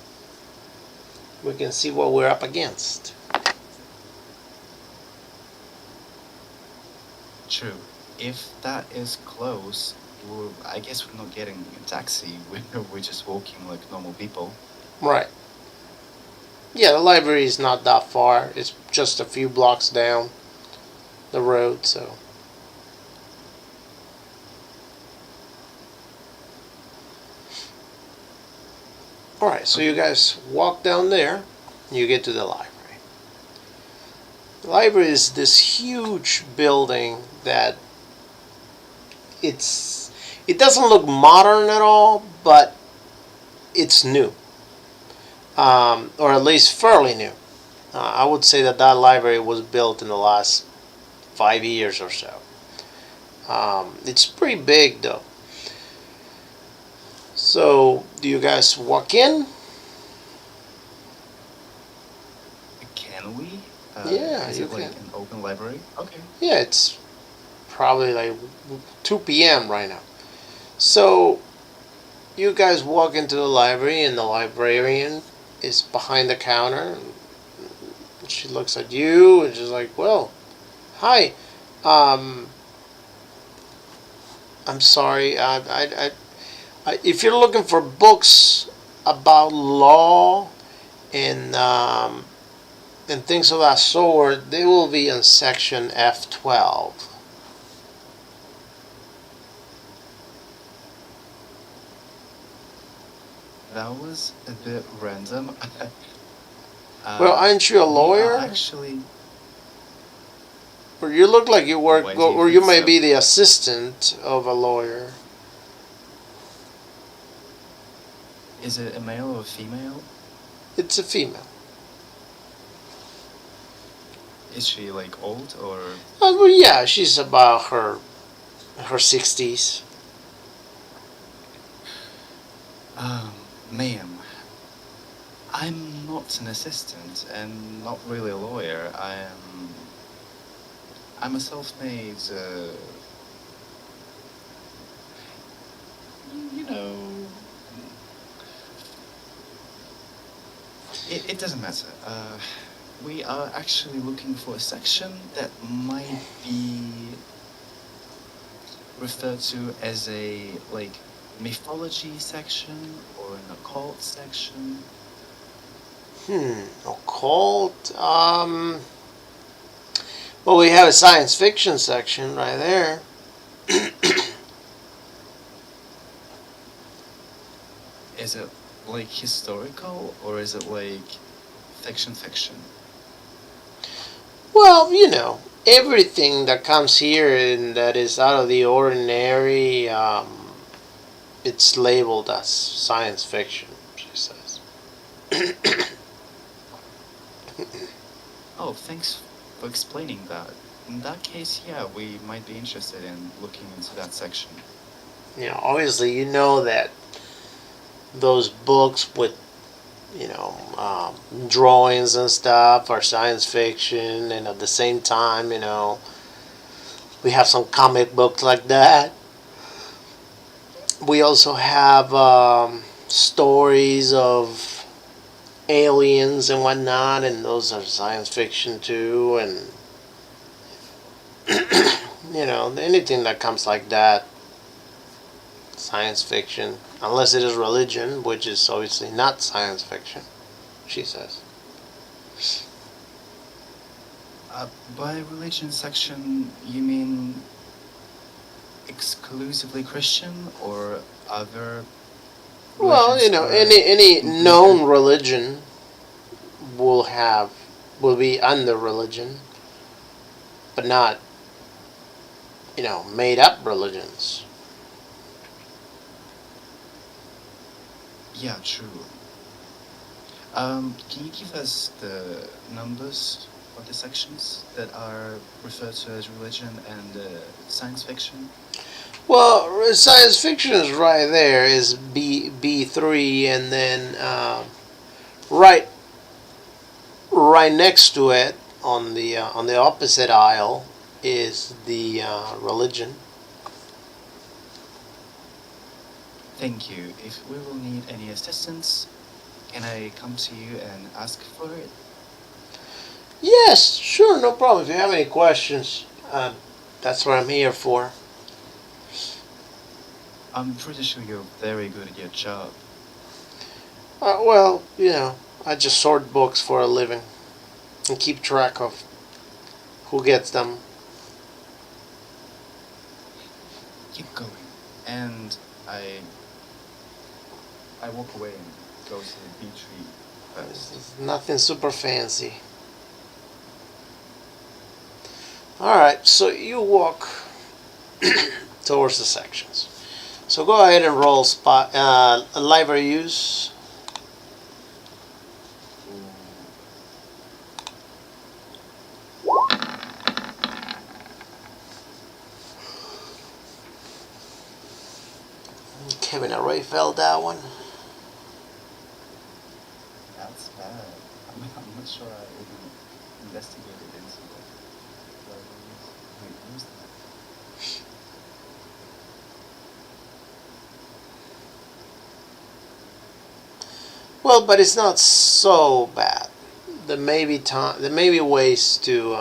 Speaker 1: We can see what we're up against."
Speaker 2: True. If that is close, I guess we're not getting a taxi. We're just walking like normal people.
Speaker 1: Right. Yeah, the library is not that far. It's just a few blocks down the road, so. Alright, so you guys walk down there, and you get to the library. The library is this huge building that it doesn't look modern at all, but it's new. Or at least fairly new. I would say that library was built in the last 5 years or so. It's pretty big though. So, do you guys walk in?
Speaker 2: Can we?
Speaker 1: Yeah,
Speaker 2: Is
Speaker 1: you
Speaker 2: it like
Speaker 1: can.
Speaker 2: an open library? Okay.
Speaker 1: Yeah, it's probably like 2 p.m. right now. So, you guys walk into the library, and the librarian is behind the counter. She looks at you, and she's like, "Well, hi. Um, I'm sorry. If you're looking for books about law and things of that sort, they will be in section F12."
Speaker 2: That was a bit random.
Speaker 1: Well, aren't you a
Speaker 2: We are
Speaker 1: lawyer?
Speaker 2: actually.
Speaker 1: Or you look like you work,
Speaker 2: Why do you
Speaker 1: or you
Speaker 2: think
Speaker 1: may
Speaker 2: so?
Speaker 1: be the assistant of a lawyer.
Speaker 2: Is it a male or a female?
Speaker 1: It's a female.
Speaker 2: Is she like old or?
Speaker 1: Well, yeah, she's about her 60s.
Speaker 2: Ma'am, I'm not an assistant and not really a lawyer. I'm a self-made. You know. It doesn't matter. We are actually looking for a section that might be referred to as a like mythology section or an occult section.
Speaker 1: Occult. Well, we have a science fiction section right there.
Speaker 2: Is it like historical or is it like fiction?
Speaker 1: Well, everything that comes here and that is out of the ordinary, it's labeled as science fiction, she says.
Speaker 2: Oh, thanks for explaining that. In that case, yeah, we might be interested in looking into that section.
Speaker 1: Obviously, you know that those books with, drawings and stuff are science fiction, and at the same time, we have some comic books like that. We also have stories of aliens and whatnot, and those are science fiction too. And anything that comes like that, science fiction, unless it is religion, which is obviously not science fiction, she says.
Speaker 2: By religion section, you mean exclusively Christian or other
Speaker 1: Well,
Speaker 2: religions are
Speaker 1: any known
Speaker 2: included?
Speaker 1: religion will have will be under religion, but not made up religions.
Speaker 2: Yeah, true. Can you give us the numbers of the sections that are referred to as religion and science fiction?
Speaker 1: Well, science fiction is right there. Is B3, and then right right next to it on the opposite aisle is the religion.
Speaker 2: Thank you. If we will need any assistance, can I come to you and ask for it?
Speaker 1: Yes, sure, no problem. If you have any questions, that's what I'm here for.
Speaker 2: I'm pretty sure you're very good at your job.
Speaker 1: Well, I just sort books for a living and keep track of who gets them.
Speaker 2: Keep going. And I walk away and go to the B tree first.
Speaker 1: It's nothing super fancy. All right, so you walk towards the sections. So go ahead and roll library use. Kevin already failed that one.
Speaker 2: That's bad. I'm not sure I even investigated into what it is. Wait, who's that?
Speaker 1: Well, but it's not so bad. There may be time. There may be ways to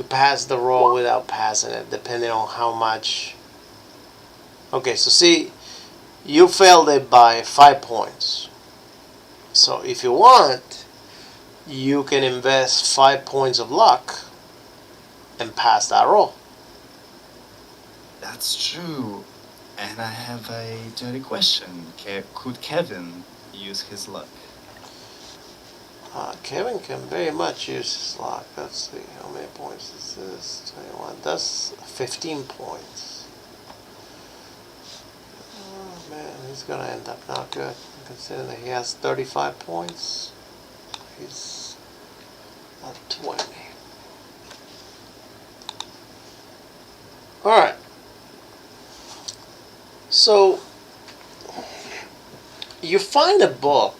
Speaker 1: pass the roll without passing it, depending on how much. Okay, so see, you failed it by 5 points. So if you want, you can invest 5 points of luck and pass that roll.
Speaker 2: That's true. And I have a dirty question. Could Kevin use his luck?
Speaker 1: Kevin can very much use his luck. Let's see how many points this is. 21. That's 15 points. Oh man, he's gonna end up not good. Considering that he has 35 points, he's at 20. All right. So you find a book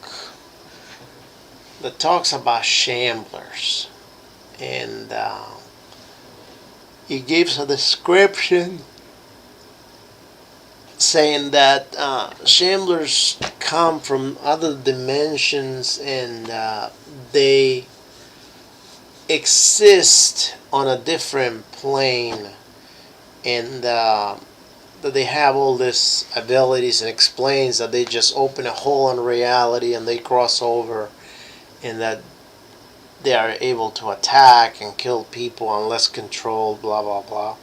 Speaker 1: that talks about shamblers, and he gives a description saying that shamblers come from other dimensions, and they exist on a different plane, and that they have all these abilities, and explains that they just open a hole in reality and they cross over, and that they are able to attack and kill people unless controlled, blah blah blah.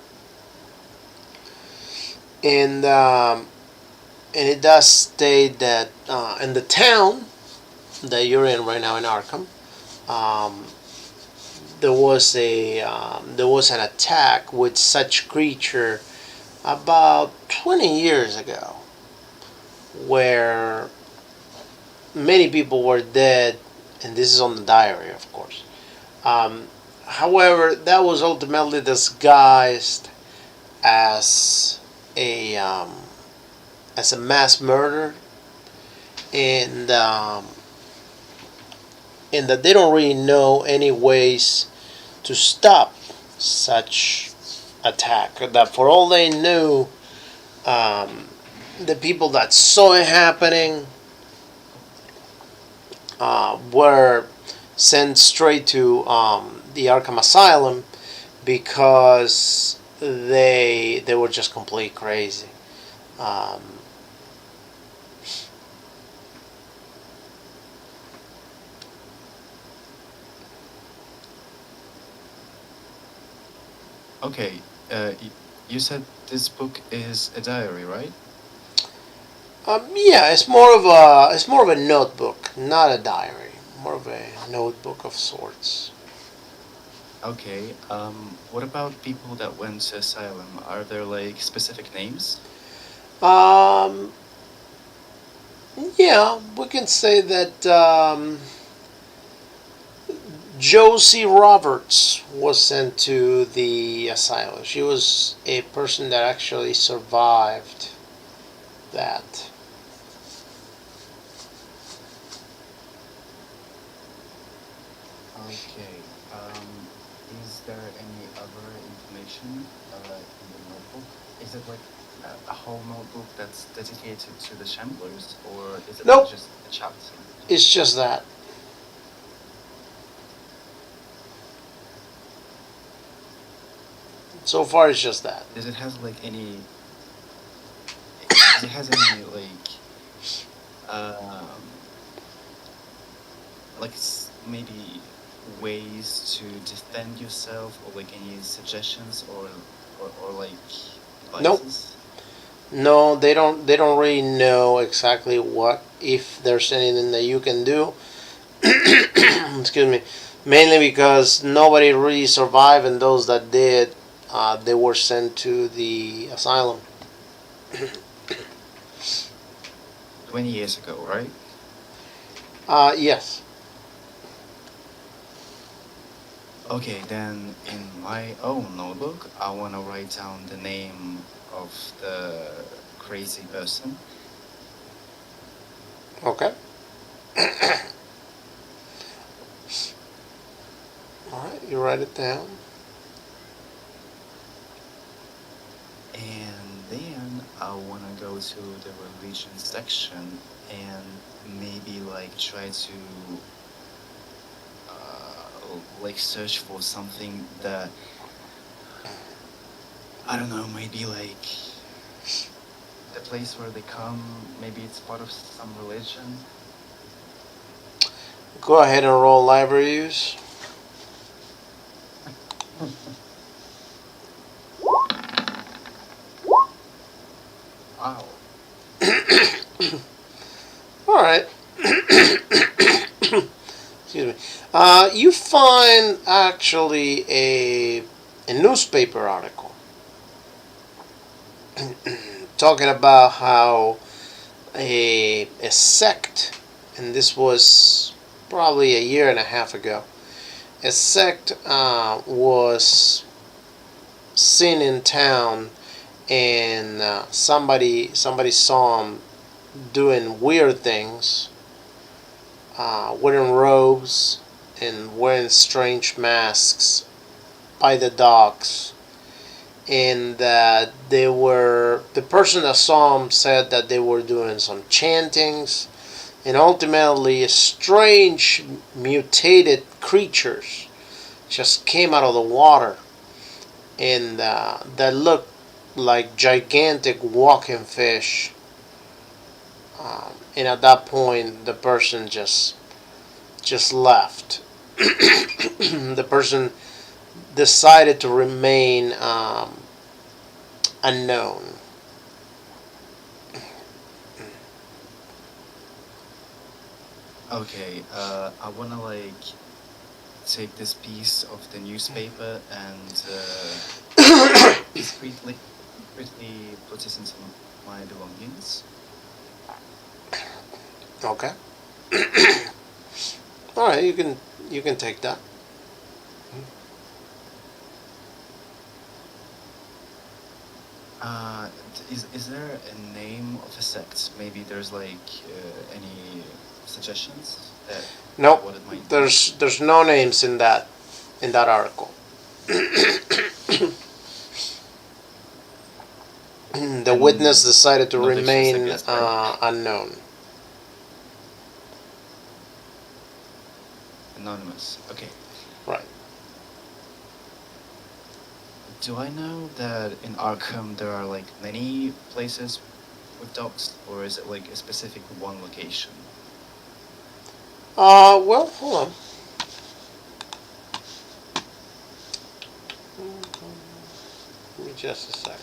Speaker 1: And it does state that in the town that you're in right now in Arkham, um, there was an attack with such creature about 20 years ago, where many people were dead, and this is on the diary, of course. However, that was ultimately disguised as a mass murder, and that they don't really know any ways to stop such attack. That for all they knew, the people that saw it happening were sent straight to the Arkham Asylum because they were just completely crazy.
Speaker 2: Okay, you said this book is a diary, right?
Speaker 1: Yeah, it's more of a notebook, not a diary. More of a notebook of sorts.
Speaker 2: Okay, what about people that went to asylum? Are there like specific names?
Speaker 1: Um, yeah, we can say that Josie Roberts was sent to the asylum. She was a person that actually survived that.
Speaker 2: Okay, is there any other information in the notebook? Is it like a whole notebook that's dedicated to the Shamblers, or is it like
Speaker 1: Nope,
Speaker 2: just a chapter?
Speaker 1: it's just that. So far, it's just that.
Speaker 2: Does it have like any? Does it has any um, maybe ways to defend yourself, or like any suggestions, or like
Speaker 1: Nope.
Speaker 2: advices?
Speaker 1: No, they don't. They don't really know exactly what, if there's anything that you can do. Excuse me. Mainly because nobody really survived, and those that did, they were sent to the asylum.
Speaker 2: 20 years ago, right?
Speaker 1: Yes.
Speaker 2: Okay, then in my own notebook, I want to write down the name of the crazy person.
Speaker 1: Okay. All right, you write it down.
Speaker 2: And then I want to go to the religion section and maybe like try to like search for something that I don't know, maybe like the place where they come, maybe it's part of some religion.
Speaker 1: Go ahead and roll library use.
Speaker 2: Wow.
Speaker 1: All right. Excuse me. You find actually a newspaper article talking about how a sect, and this was probably a year and a half ago, a sect was seen in town, and somebody saw them doing weird things, wearing robes and wearing strange masks by the docks. And they were, the person that saw them said that they were doing some chantings, and ultimately strange mutated creatures just came out of the water, and that looked like gigantic walking fish. And at that point, the person just left. The person decided to remain unknown.
Speaker 2: Okay, I wanna like take this piece of the newspaper and discreetly put it into my belongings.
Speaker 1: Okay. All right, you can take that.
Speaker 2: Is there a name of a sect? Maybe there's like any suggestions that
Speaker 1: Nope.
Speaker 2: what it might be?
Speaker 1: There's no names in that article. The
Speaker 2: And
Speaker 1: witness decided to
Speaker 2: no pictures, I
Speaker 1: remain
Speaker 2: guess, right?
Speaker 1: unknown.
Speaker 2: Anonymous. Okay.
Speaker 1: Right.
Speaker 2: Do I know that in Arkham there are like many places with dogs, or is it like a specific one location?
Speaker 1: Well, hold on. Give me just a sec.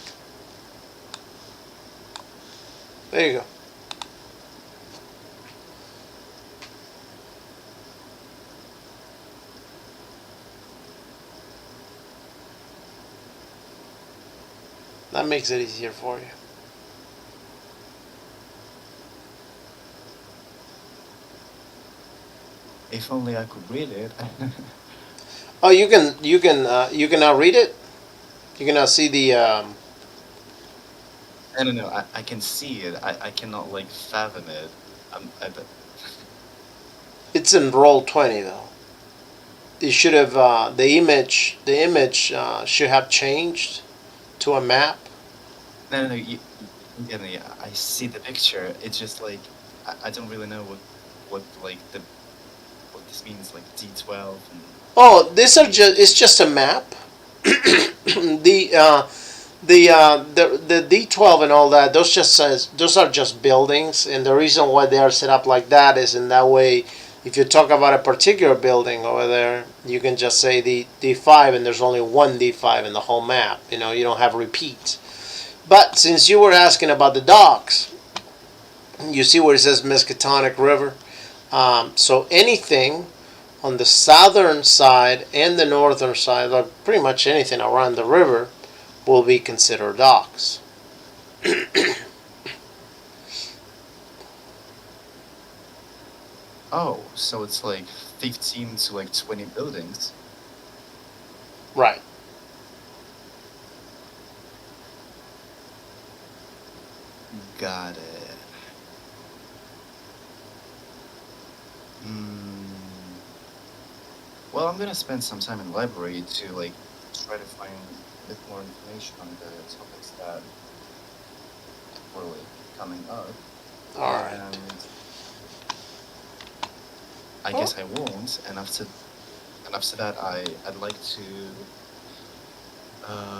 Speaker 1: There you go. That makes it easier for you.
Speaker 2: If only I could read it.
Speaker 1: Oh, you can now read it. You can now see the.
Speaker 2: No. I can see it. I cannot like fathom it. But
Speaker 1: It's in Roll20 though. It should have the image should have changed to a map.
Speaker 2: no. You get me. I see the picture. It's just like I don't really know what like the what this means, like D12 and
Speaker 1: Oh, these are just it's just a map. the the D12 and all that, those are just buildings, and the reason why they are set up like that is in that way. If you talk about a particular building over there, you can just say the D5, and there's only one D5 in the whole map. You know, you don't have repeats. But since you were asking about the docks, you see where it says Miskatonic River. So anything on the southern side and the northern side, like pretty much anything around the river, will be considered docks.
Speaker 2: oh, so it's like 15 to like 20 buildings.
Speaker 1: Right.
Speaker 2: Got it. Well, I'm gonna spend some time in the library to like try to find a bit more information on the topics that were like coming up.
Speaker 1: All right.
Speaker 2: And I guess I won't. And after that, I'd like to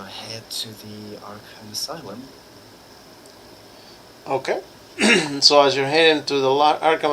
Speaker 2: head to the Arkham Asylum.
Speaker 1: Okay. So as you're heading to the Arkham